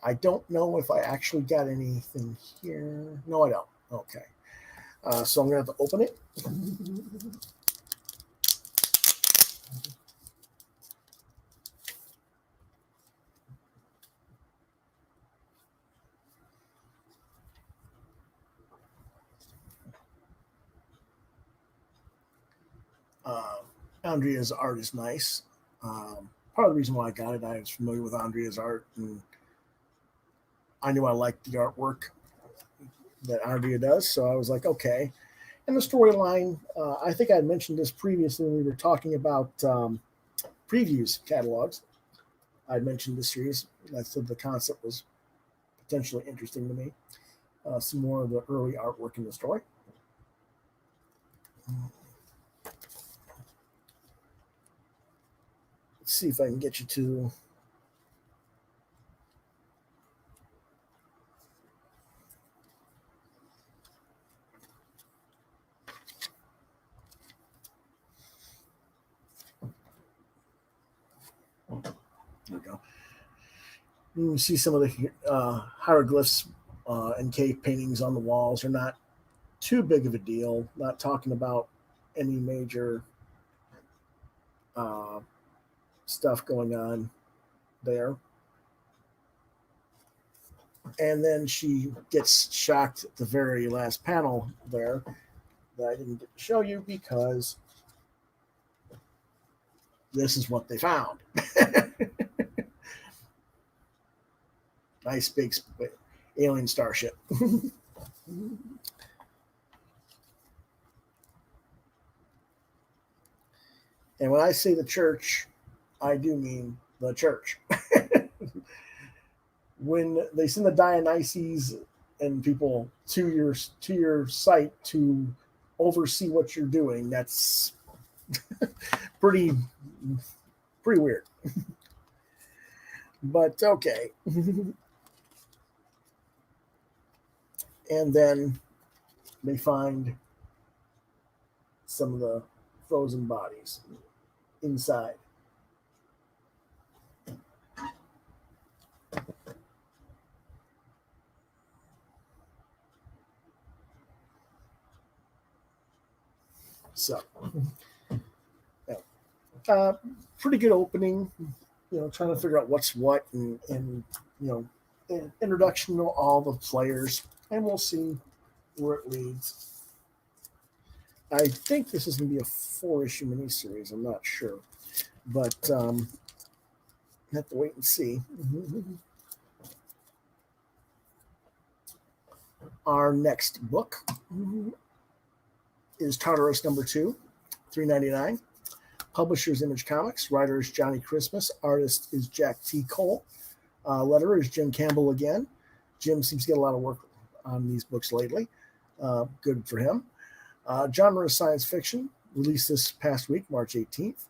I don't know if I actually got anything here. No, I don't. Okay. So I'm going to have to open it. Andrea's art is nice. Part of the reason why I got it, I was familiar with Andrea's art, and I knew I liked the artwork that Andrea does, so I was like, okay. And the storyline, I think I had mentioned this previously when we were talking about previews catalogs. I mentioned this series. I said the concept was potentially interesting to me. Some more of the early artwork in the story. Let's see if I can get you to. There we go. You can see some of the hieroglyphs and cave paintings on the walls are not too big of a deal. Not talking about any major stuff going on there. And then she gets shocked at the very last panel there that I didn't get to show you because this is what they found. Nice big alien starship. And when I say the church, I do mean the church. When they send the Dionysus and people to your site to oversee what you're doing, that's pretty weird. But okay. And then they find some of the frozen bodies inside. So, pretty good opening. Trying to figure out what's what, and introduction to all the players, and we'll see where it leads. I think this is going to be a 4-issue miniseries. I'm not sure, but have to wait and see. Our next book is Tartarus #2, $3.99. Publisher's Image Comics. Writer is Johnny Christmas. Artist is Jack T. Cole. Letterer is Jim Campbell again. Jim seems to get a lot of work on these books lately. Good for him. Genre is science fiction. released this past week, March 18th.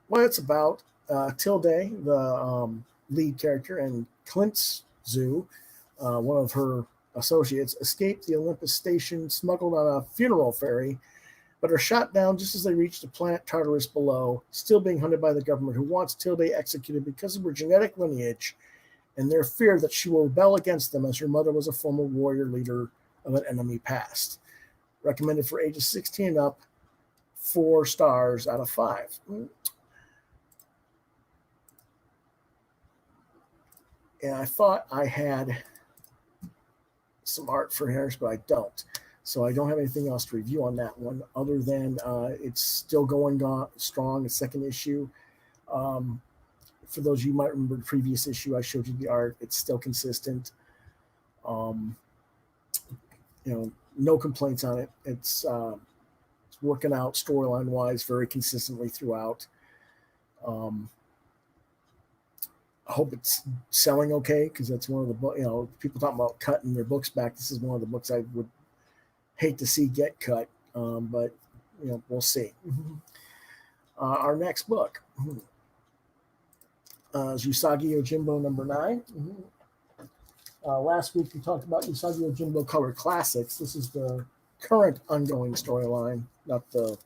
What it's about, Tilde, the lead character, and Clint's Zoo, one of her associates, escaped the Olympus station smuggled on a funeral ferry, but are shot down just as they reach the planet Tartarus below, still being hunted by the government, who wants Tilde executed because of her genetic lineage and their fear that she will rebel against them, as her mother was a former warrior leader of an enemy past. Recommended for ages 16 and up, 4 stars out of 5. And I thought I had some art for Harris, but I don't. So I don't have anything else to review on that one, other than it's still going strong, a second issue. For those of you who might remember the previous issue, I showed you the art. It's still consistent. No complaints on it. It's working out storyline-wise very consistently throughout. I hope it's selling okay, because that's one of the people talking about cutting their books back. This is one of the books I would hate to see get cut, but we'll see. Our next book is Usagi Yojimbo number 9. Last week we talked about Usagi Yojimbo Color Classics. This is the current ongoing storyline, not the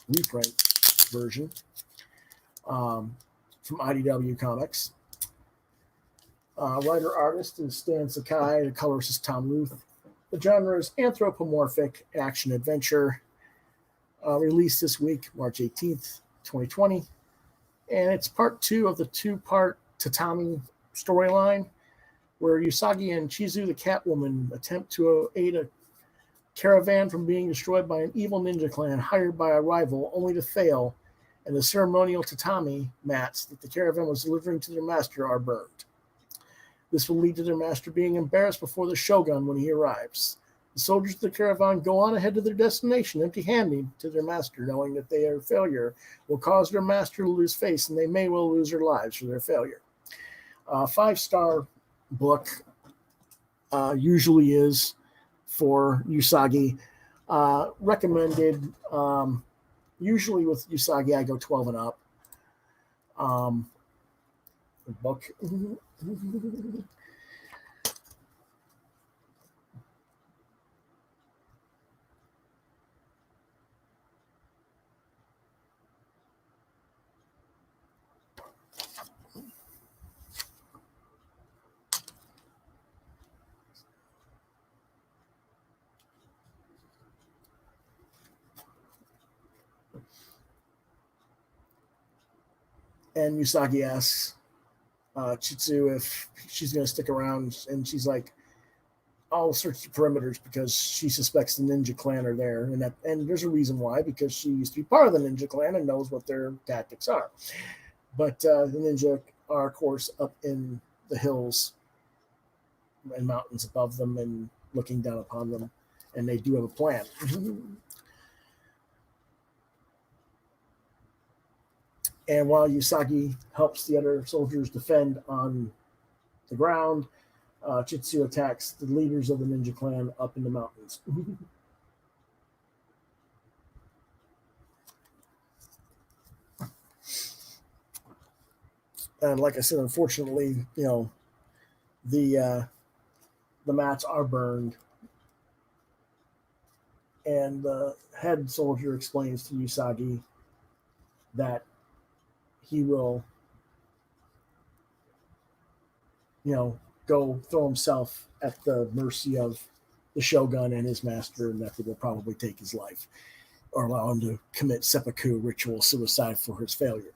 reprint version. From IDW Comics. Writer-artist is Stan Sakai. The colorist is Tom Ruth. The genre is anthropomorphic action-adventure. Released this week, March 18th, 2020. And it's part 2 of the 2-part Tatami storyline, where Usagi and Chizu, the Catwoman, attempt to aid a caravan from being destroyed by an evil ninja clan hired by a rival, only to fail, and the ceremonial tatami mats that the caravan was delivering to their master are burned. This will lead to their master being embarrassed before the shogun when he arrives. The soldiers of the caravan go on ahead to their destination, empty-handed to their master, knowing that their failure will cause their master to lose face, and they may well lose their lives for their failure. 5-star book usually is for Usagi. Recommended. Usually with Usagi, I go 12 and up. Book. And Usagi asks Chitsu if she's going to stick around, and she's like, I'll search the perimeters, because she suspects the ninja clan are there, and there's a reason why, because she used to be part of the ninja clan and knows what their tactics are. But the ninja are, of course, up in the hills and mountains above them and looking down upon them, and they do have a plan. And while Usagi helps the other soldiers defend on the ground, Chitsu attacks the leaders of the ninja clan up in the mountains. And like I said, unfortunately, the mats are burned. And the head soldier explains to Usagi that he will, go throw himself at the mercy of the shogun and his master, and that they will probably take his life or allow him to commit seppuku ritual suicide for his failure.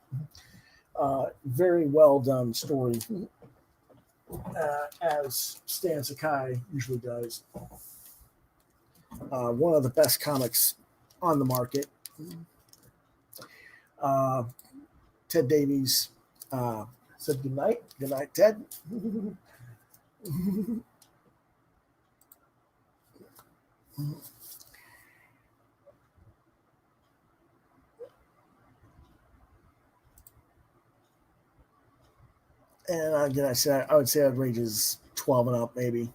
Very well done story, as Stan Sakai usually does. One of the best comics on the market. Ted Davies said good night. Good night, Ted. And again, I would say I'd ranges 12 and up, maybe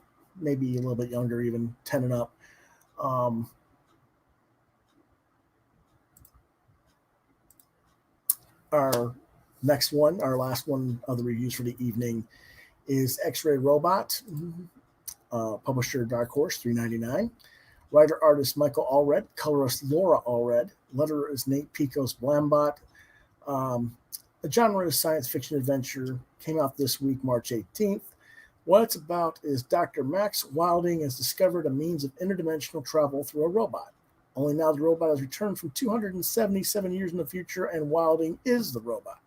a little bit younger, even 10 and up. Um, our next one, our last one of the reviews for the evening, is X-Ray Robot, publisher Dark Horse, $3.99. Writer artist Michael Allred, colorist Laura Allred, letterer is Nate Picos Blambot. The genre is science fiction adventure. Came out this week, March 18th. What it's about is Dr. Max Wilding has discovered a means of interdimensional travel through a robot. Only now the robot has returned from 277 years in the future, and Wilding is the robot.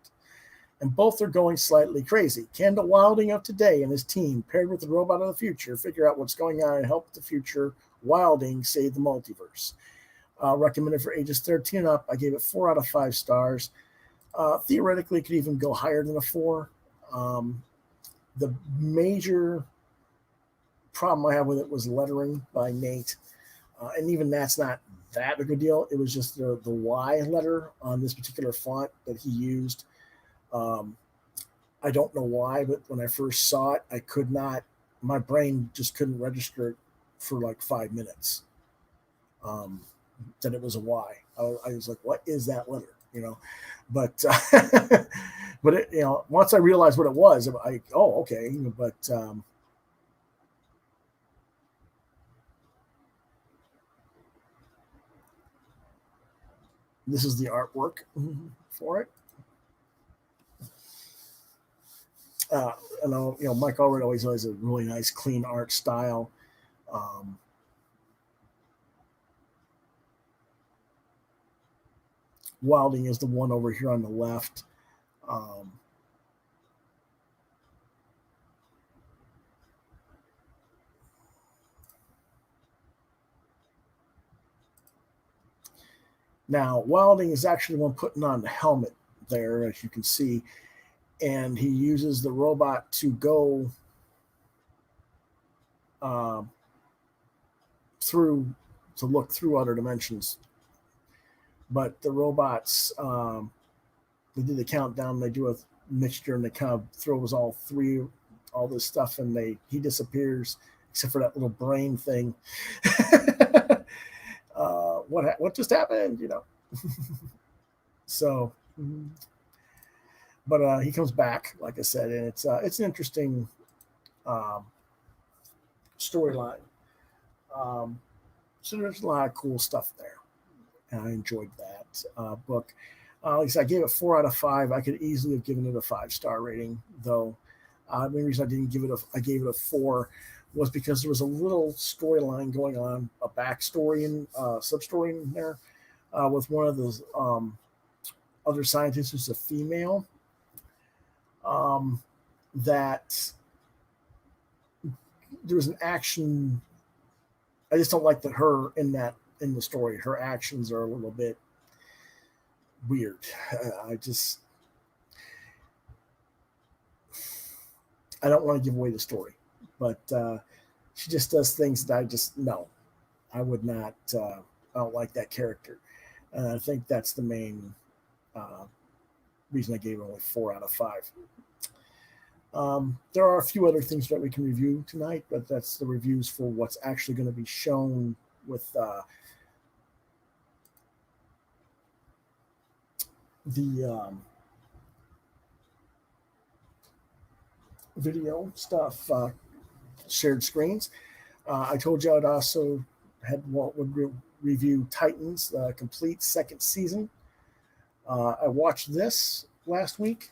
And both are going slightly crazy. Can the Wilding of today and his team, paired with the robot of the future, figure out what's going on and help the future Wilding save the multiverse? Recommended for ages 13 and up. I gave it 4 out of 5 stars. Theoretically, it could even go higher than a 4. The major problem I have with it was lettering by Nate. And even that's not that big a deal. It was just the Y letter on this particular font that he used. I don't know why, but when I first saw it, I could not, my brain just couldn't register it for like 5 minutes that it was a Y. I was like, what is that letter? But but it, once I realized what it was, okay. But this is the artwork for it. I know, Mike Allred always has a really nice, clean art style. Wilding is the one over here on the left. Now, Wilding is actually the one putting on the helmet there, as you can see, and he uses the robot to go through, to look through other dimensions. But the robots, they do the countdown, they do a mixture, and they kind of throws all this stuff, and he disappears, except for that little brain thing. What just happened? So, but he comes back, like I said, and it's an interesting storyline. So there's a lot of cool stuff there, and I enjoyed that book. Like I said, I gave it 4 out of 5. I could easily have given it a 5-star rating, though. The main reason I didn't give it I gave it a 4 was because there was a little storyline going on, a backstory and sub-story in there with one of the other scientists who's a female. That there was an action. I just don't like that her in the story. Her actions are a little bit weird. I don't want to give away the story, but she just does things that I would not. I don't like that character, and I think that's the main reason I gave it only 4 out of 5. There are a few other things that we can review tonight, but that's the reviews for what's actually going to be shown with the video stuff, shared screens. I told you I'd also would review Titans, complete second season. I watched this last week.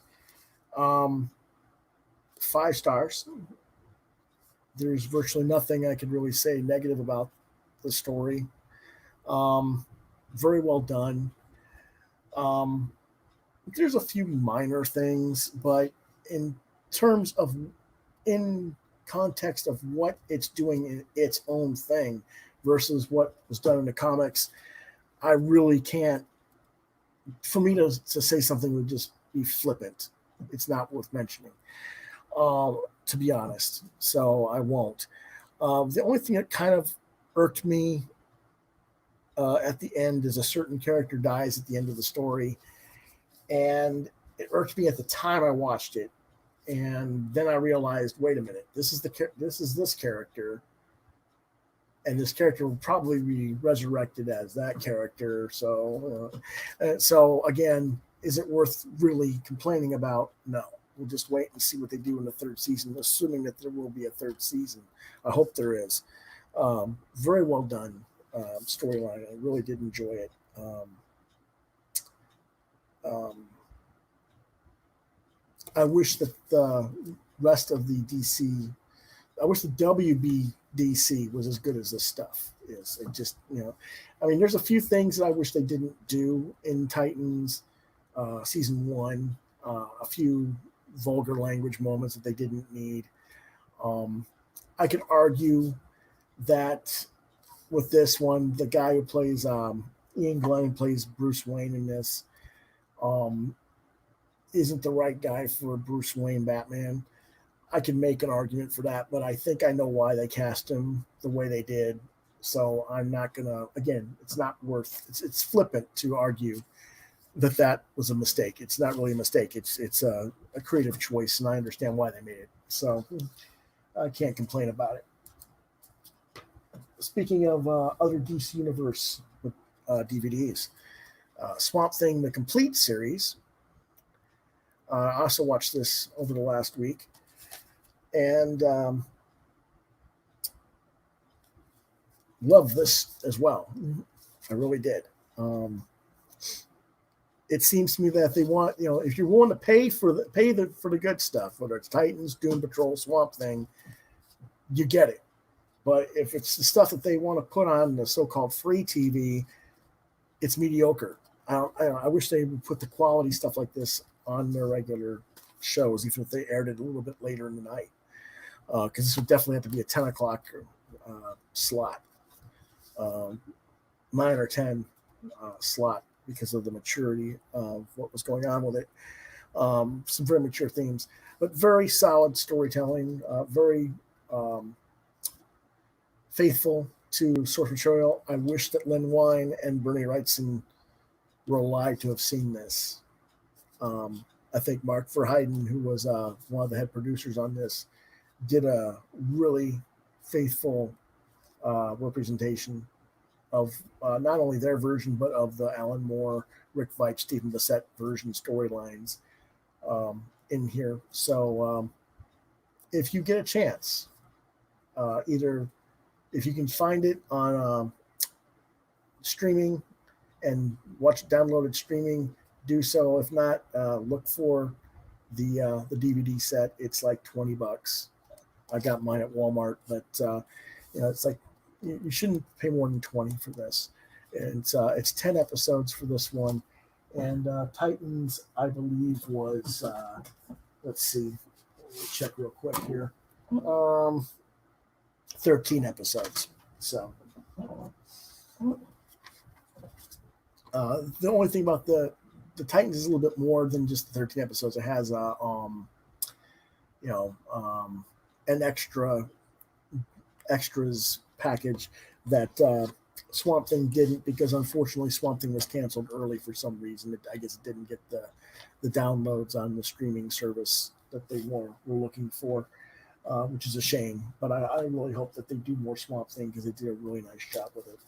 5 stars. There's virtually nothing I could really say negative about the story. Very well done. There's a few minor things, but in context of what it's doing in its own thing versus what was done in the comics, I really can't. For me to say something would just be flippant. It's not worth mentioning, to be honest. So I won't. The only thing that kind of irked me at the end is a certain character dies at the end of the story, and it irked me at the time I watched it, and then I realized, wait a minute, this is this character, and this character will probably be resurrected as that character. So again, is it worth really complaining about? No. We'll just wait and see what they do in the third season, assuming that there will be a third season. I hope there is. Very well done storyline. I really did enjoy it. I wish that the rest of the DC, I wish the WBDC was as good as this stuff is. It just, I mean, there's a few things that I wish they didn't do in Titans season 1. A few vulgar language moments that they didn't need. I could argue that with this one, the guy who plays Ian Glenn plays Bruce Wayne in this isn't the right guy for Bruce Wayne Batman. I can make an argument for that, but I think I know why they cast him the way they did. So I'm not gonna. Again, it's not worth. It's flippant to argue that was a mistake. It's not really a mistake. It's a creative choice, and I understand why they made it. So I can't complain about it. Speaking of other DC Universe DVDs, Swamp Thing, the complete series. I also watched this over the last week, and loved this as well. I really did. It seems to me that they want, if you're willing to pay for the good stuff, whether it's Titans, Doom Patrol, Swamp Thing, you get it. But if it's the stuff that they want to put on the so-called free TV, it's mediocre. I wish they would put the quality stuff like this on their regular shows, even if they aired it a little bit later in the night. Because this would definitely have to be a 10 o'clock slot, 9 or 10 slot, because of the maturity of what was going on with it. Some very mature themes, but very solid storytelling, very faithful to source material. I wish that Len Wein and Bernie Wrightson were alive to have seen this. I think Mark Verheiden, who was one of the head producers on this, did a really faithful representation of not only their version, but of the Alan Moore, Rick Veitch, Stephen Bissett version storylines in here. So if you get a chance, either if you can find it on streaming and watch it downloaded streaming, do so. If not, look for the DVD set. It's like $20. I got mine at Walmart, but it's like you shouldn't pay more than $20 for this. And it's 10 episodes for this one, and Titans, I believe, was let's see, let me check real quick here. 13 episodes. So the only thing about the Titans is a little bit more than just the 13 episodes. It has an extras package that Swamp Thing didn't, because unfortunately Swamp Thing was canceled early for some reason. I guess it didn't get the downloads on the streaming service that they were looking for, which is a shame. But I really hope that they do more Swamp Thing, because they did a really nice job with it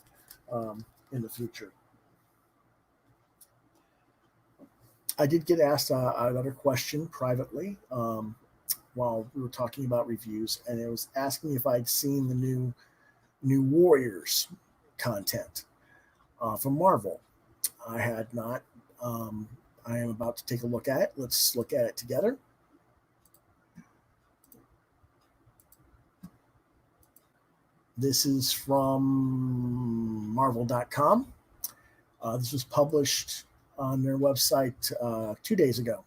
in the future. I did get asked another question privately while we were talking about reviews, and it was asking if I'd seen the new Warriors content from Marvel. I had not. I am about to take a look at it. Let's look at it together. This is from Marvel.com. This was published on their website 2 days ago.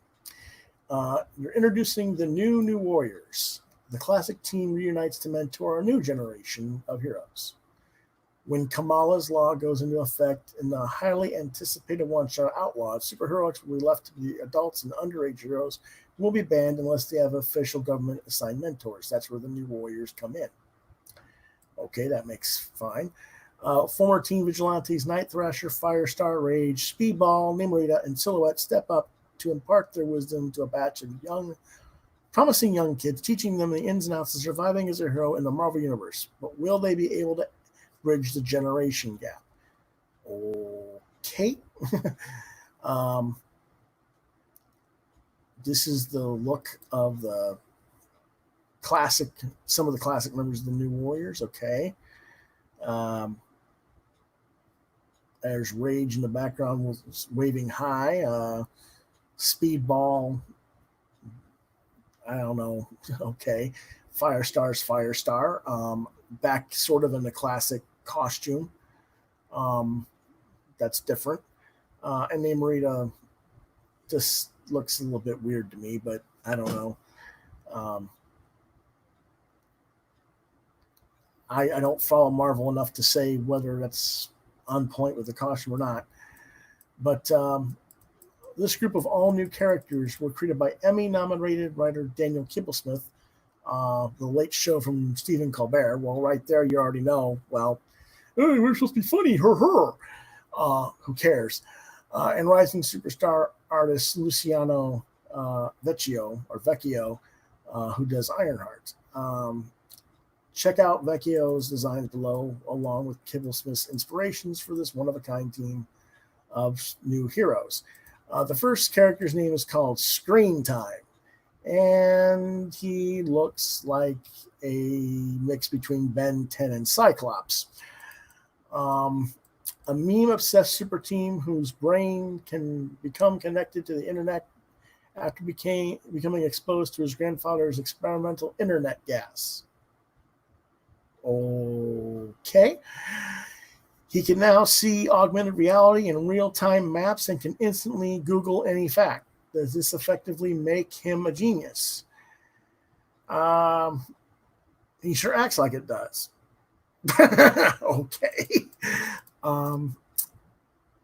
They're introducing the new Warriors. The classic team reunites to mentor a new generation of heroes. When Kamala's law goes into effect in the highly anticipated one-shot Outlaws, superheroes will be left to be adults, and underage heroes will be banned unless they have official government-assigned mentors. That's where the new Warriors come in. Okay, that makes fine. Former Teen Vigilantes Night Thrasher, Firestar, Rage, Speedball, Nimrita, and Silhouette step up to impart their wisdom to a batch of promising young kids, teaching them the ins and outs of surviving as a hero in the Marvel Universe. But will they be able to bridge the generation gap. Okay. This is the look of the classic, some of the classic members of the New Warriors. Okay. There's Rage in the background waving high. Speedball, I don't know. Okay. Firestar's Firestar. Back sort of in the classic costume. That's different. And Name Marita just looks a little bit weird to me, but I don't know. I don't follow Marvel enough to say whether that's on point with the costume or not. But this group of all new characters were created by Emmy-nominated writer Daniel Kibblesmith. The Late Show from Stephen Colbert. Well, right there, you already know. Well, hey, we're supposed to be funny. Who cares? And rising superstar artist Luciano Vecchio, who does Ironheart. Check out Vecchio's designs below, along with Kibblesmith's inspirations for this one-of-a-kind team of new heroes. The first character's name is called Screen Time, and he looks like a mix between Ben 10 and Cyclops. A meme-obsessed super team whose brain can become connected to the internet after becoming exposed to his grandfather's experimental internet gas. Okay. He can now see augmented reality and real-time maps and can instantly Google any fact. Does this effectively make him a genius? He sure acts like it does. Okay.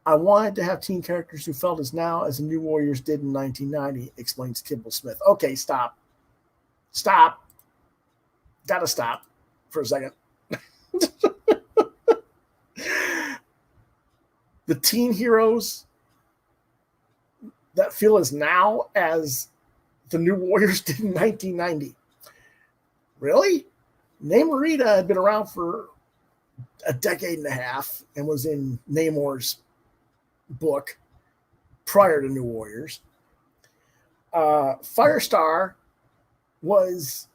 I wanted to have teen characters who felt as now as the New Warriors did in 1990, explains Kibblesmith. Okay, stop. Gotta stop for a second. The teen heroes that feel as now as the New Warriors did in 1990. Really? Namorita had been around for a decade and a half and was in Namor's book prior to New Warriors. Firestar was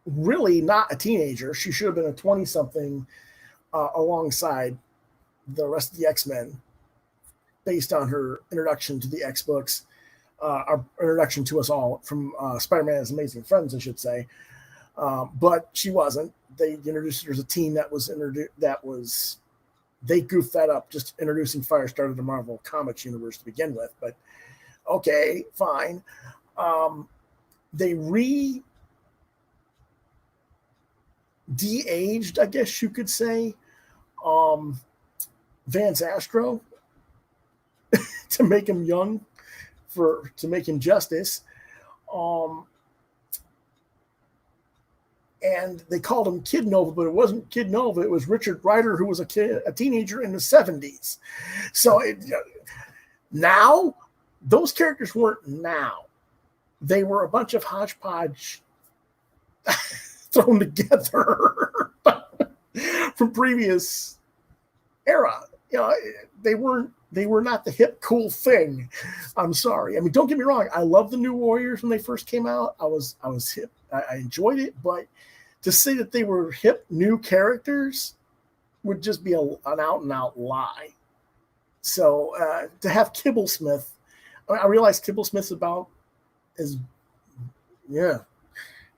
really not a teenager. She should have been a 20-something alongside the rest of the X-Men based on her introduction to the X-books, our introduction to us all from Spider-Man's Amazing Friends, I should say. But she wasn't. They introduced her as a teen they goofed that up, just introducing Firestar to the Marvel Comics universe to begin with. But okay, fine. They de-aged, I guess you could say, Vance Astro to make him young, to make him justice. And they called him Kid Nova, but it wasn't Kid Nova. It was Richard Rider, who was a teenager in the 70s. So now, those characters weren't now. They were a bunch of hodgepodge thrown together from previous era. They were not the hip, cool thing. I'm sorry. I mean, don't get me wrong. I love the New Warriors when they first came out. I was hip. I enjoyed it, but to say that they were hip new characters would just be an out-and-out lie. So to have Kibblesmith, I realize Kibblesmith's about as, yeah.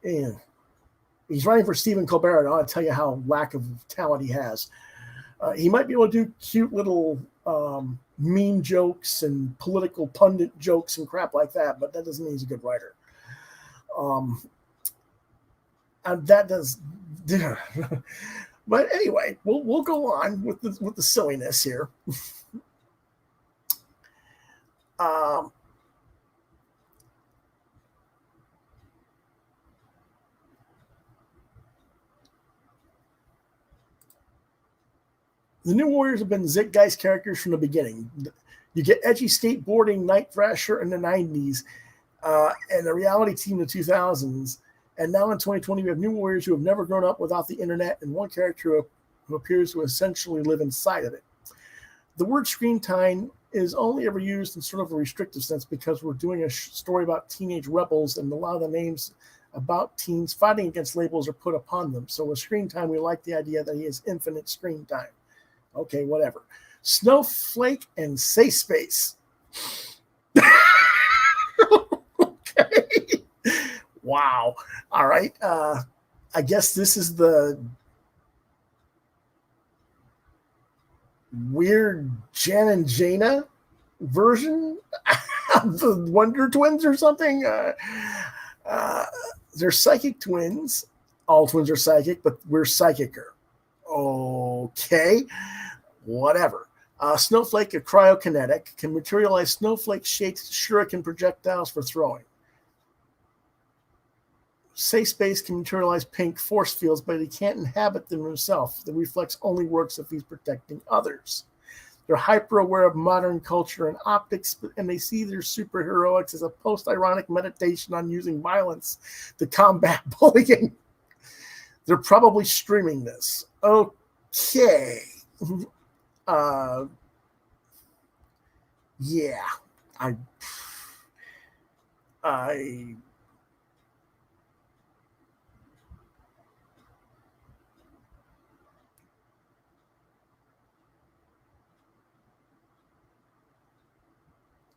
He's running for Stephen Colbert, and I'll tell you how lack of talent he has. He might be able to do cute little meme jokes and political pundit jokes and crap like that, but that doesn't mean he's a good writer. And that does, but anyway, we'll go on with the silliness here. The New Warriors have been Zeitgeist characters from the beginning. You get edgy skateboarding Night Thrasher in the 90s and the reality team in the 2000s. And now in 2020, we have New Warriors who have never grown up without the internet and one character who appears to essentially live inside of it. The word screen time is only ever used in sort of a restrictive sense because we're doing a story about teenage rebels, and a lot of the names about teens fighting against labels are put upon them. So with screen time, we like the idea that he has infinite screen time. Okay, whatever. Snowflake and safe space. Okay. Wow. All right. I guess this is the weird Jan and Jaina version of the Wonder Twins or something. They're psychic twins. All twins are psychic, but we're psychicer. Okay, whatever. Snowflake, a cryokinetic, can materialize snowflake-shaped shuriken projectiles for throwing. Safe space can materialize pink force fields, but he can't inhabit them himself. The reflex only works if he's protecting others. They're hyper-aware of modern culture and optics, and they see their superheroics as a post-ironic meditation on using violence to combat bullying. They're probably streaming this. Okay. Yeah. I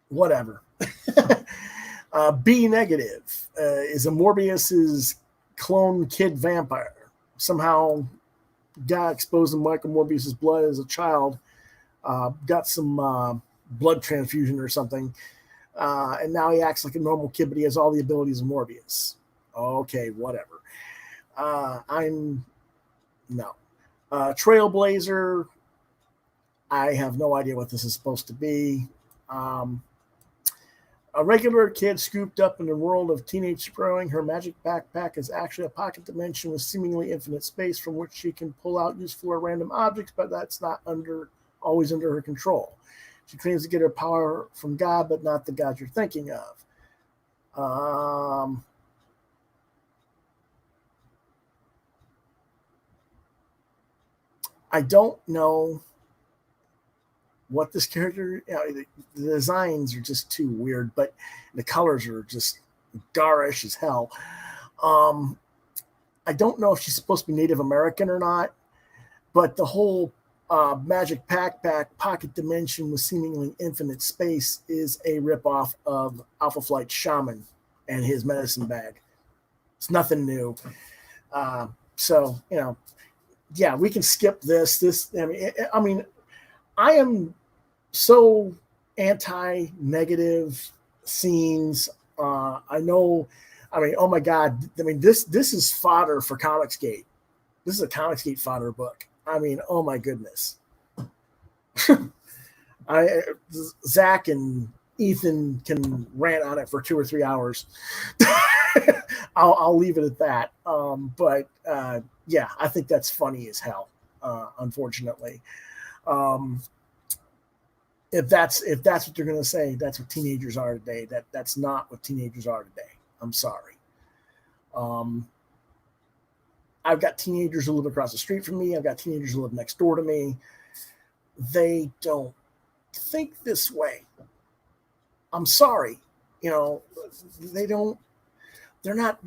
whatever. B negative is a Morbius's clone kid vampire. Somehow got exposed to Michael Morbius's blood as a child, got some blood transfusion or something, and now he acts like a normal kid, but he has all the abilities of Morbius. Okay, whatever. Trailblazer. I have no idea what this is supposed to be. A regular kid scooped up in the world of teenage superheroing. Her magic backpack is actually a pocket dimension with seemingly infinite space from which she can pull out useful or random objects, but that's not always under her control. She claims to get her power from God, but not the God you're thinking of. I don't know what this character, the designs are just too weird, but the colors are just garish as hell. I don't know if she's supposed to be Native American or not, but the whole magic backpack pocket dimension with seemingly infinite space is a ripoff of Alpha Flight Shaman and his medicine bag. It's nothing new. So, yeah, we can skip this. I mean, I am so anti-negative scenes. I know. I mean, oh my God. I mean, this is fodder for Comicsgate. This is a Comicsgate fodder book. I mean, oh my goodness. Zach and Ethan can rant on it for 2 or 3 hours. I'll leave it at that. But yeah, I think that's funny as hell. Unfortunately, if that's what they're going to say, that's what teenagers are today. That's not what teenagers are today. I'm sorry. I've got teenagers who live across the street from me. I've got teenagers who live next door to me. They don't think this way. I'm sorry. They don't. They're not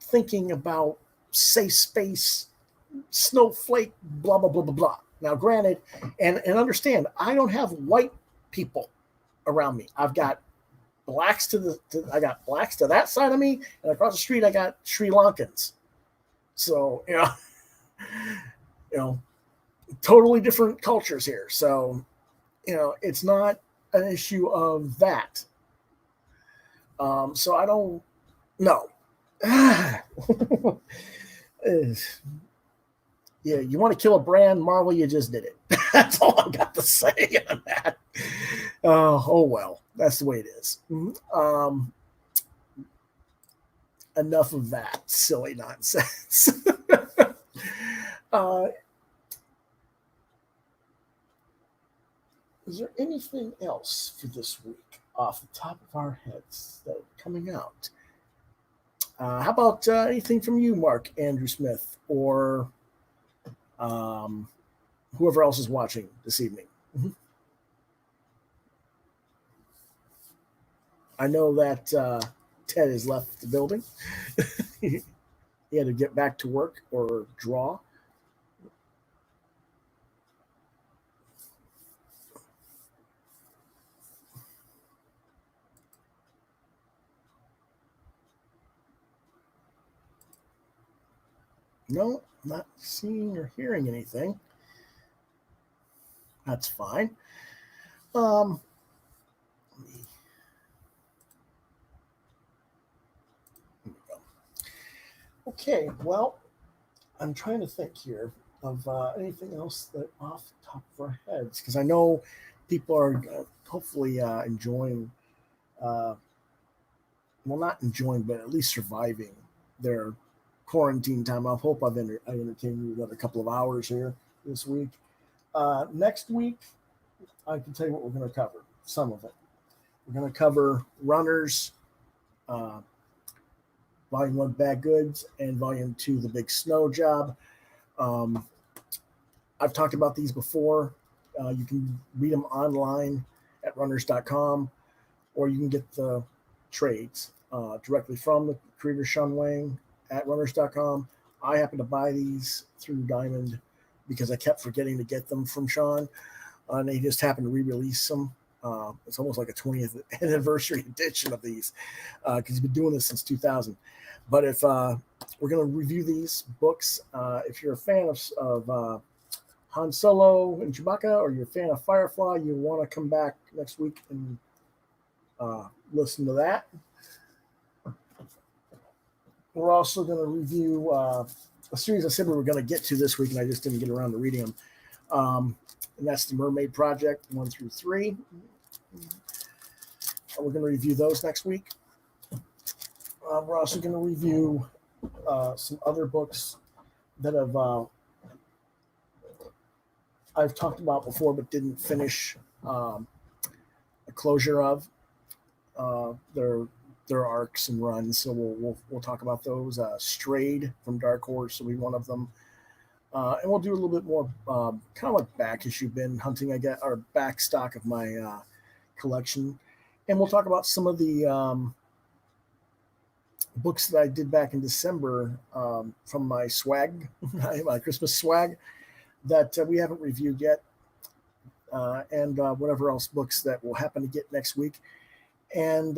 thinking about safe space, snowflake, blah, blah, blah, blah, blah. Now, granted, and understand, I don't have white people around me. I've got blacks I got blacks to that side of me, and across the street I got Sri Lankans. So, totally different cultures here. So, it's not an issue of that. So I don't know. Yeah, you want to kill a brand, Marvel, you just did it. That's all I've got to say on that. Oh well, that's the way it is. Enough of that silly nonsense. Is there anything else for this week off the top of our heads that are coming out? How about anything from you, Mark Andrew Smith, or whoever else is watching this evening. I know that Ted has left the building. He had to get back to work or draw. No, not seeing or hearing anything. That's fine. Let me, here we go. Okay, well, I'm trying to think here of anything else that off the top of our heads, because I know people are hopefully enjoying, well, not enjoying, but at least surviving their quarantine time. I hope I entertained you another couple of hours here this week. Next week, I can tell you what we're going to cover, some of it. We're going to cover Runners, Volume 1, Bad Goods, and Volume 2, The Big Snow Job. I've talked about these before. You can read them online at runners.com, or you can get the trades directly from the creator Sean Wang at runners.com. I happen to buy these through Diamond because I kept forgetting to get them from Sean, and they just happened to re-release them. It's almost like a 20th anniversary edition of these because he's been doing this since 2000. But if we're going to review these books, if you're a fan of Han Solo and Chewbacca, or you're a fan of Firefly, you want to come back next week and listen to that. We're also going to review a series I said we were going to get to this week, and I just didn't get around to reading them. And that's the Mermaid Project 1 through 3. We're going to review those next week. We're also going to review some other books that I've talked about before but didn't finish a closure of. Their arcs and runs, so we'll talk about those. Strayed from Dark Horse will be one of them. And we'll do a little bit more kind of like back issue bin hunting, I guess, or back stock of my collection. And we'll talk about some of the books that I did back in December from my swag, my Christmas swag, that we haven't reviewed yet. And whatever else books that we'll happen to get next week. And,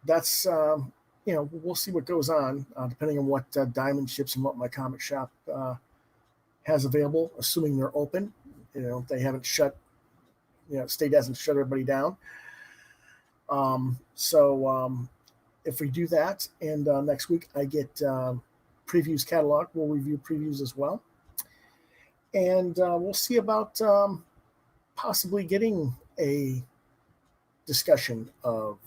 that's, we'll see what goes on, depending on what Diamond ships and what my comic shop has available, assuming they're open. They haven't shut, state hasn't shut everybody down. So if we do that, and next week I get previews catalog, we'll review previews as well. And we'll see about possibly getting a discussion of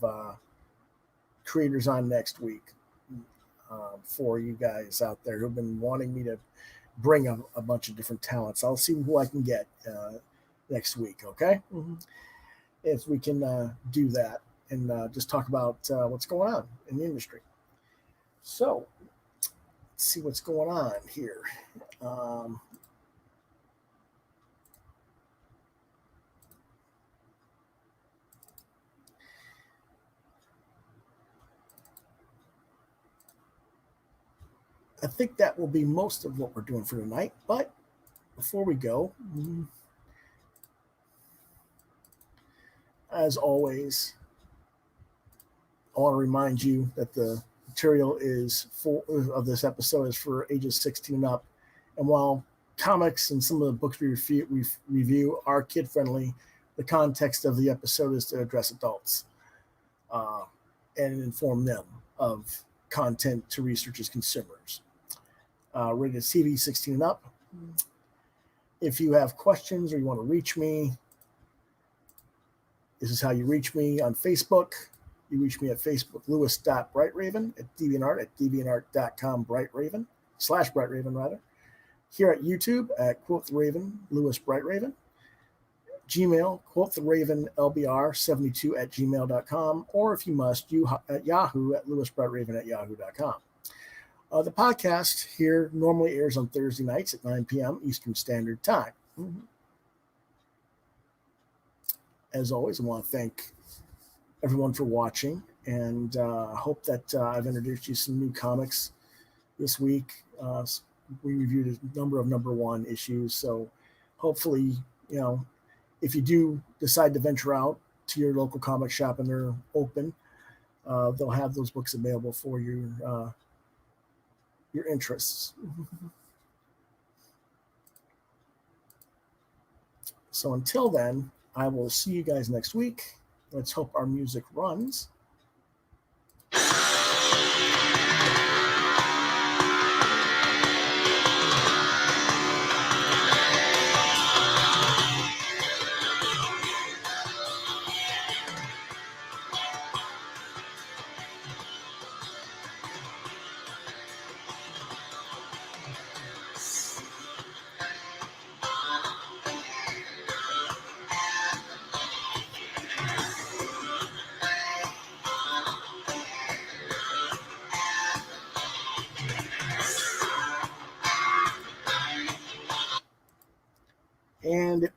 creators on next week for you guys out there who've been wanting me to bring a bunch of different talents. I'll see who I can get next week, okay? Mm-hmm. If we can do that and just talk about what's going on in the industry. So, let's see what's going on here. I think that will be most of what we're doing for tonight. But before we go, as always, I want to remind you that the material of this episode is for ages 16 and up. And while comics and some of the books we review are kid-friendly, the context of the episode is to address adults and inform them of content to researchers, consumers. Rated CV 16 and up. If you have questions or you want to reach me, this is how you reach me on Facebook. You reach me at Facebook, lewis.brightraven, at DeviantArt, at deviantart.com, /brightraven, rather. Here at YouTube, at Quoth Raven, Lewis Brightraven. Gmail, quothravenlbr72 at gmail.com, or if you must, at Yahoo, at lewisbrightraven at yahoo.com. The podcast here normally airs on Thursday nights at 9 p.m. Eastern Standard Time. As always, I want to thank everyone for watching, and hope that I've introduced you some new comics this week. We reviewed a number of number one issues, so hopefully, you know, if you do decide to venture out to your local comic shop and they're open, they'll have those books available for your interests. So until then, I will see you guys next week. Let's hope our music runs. And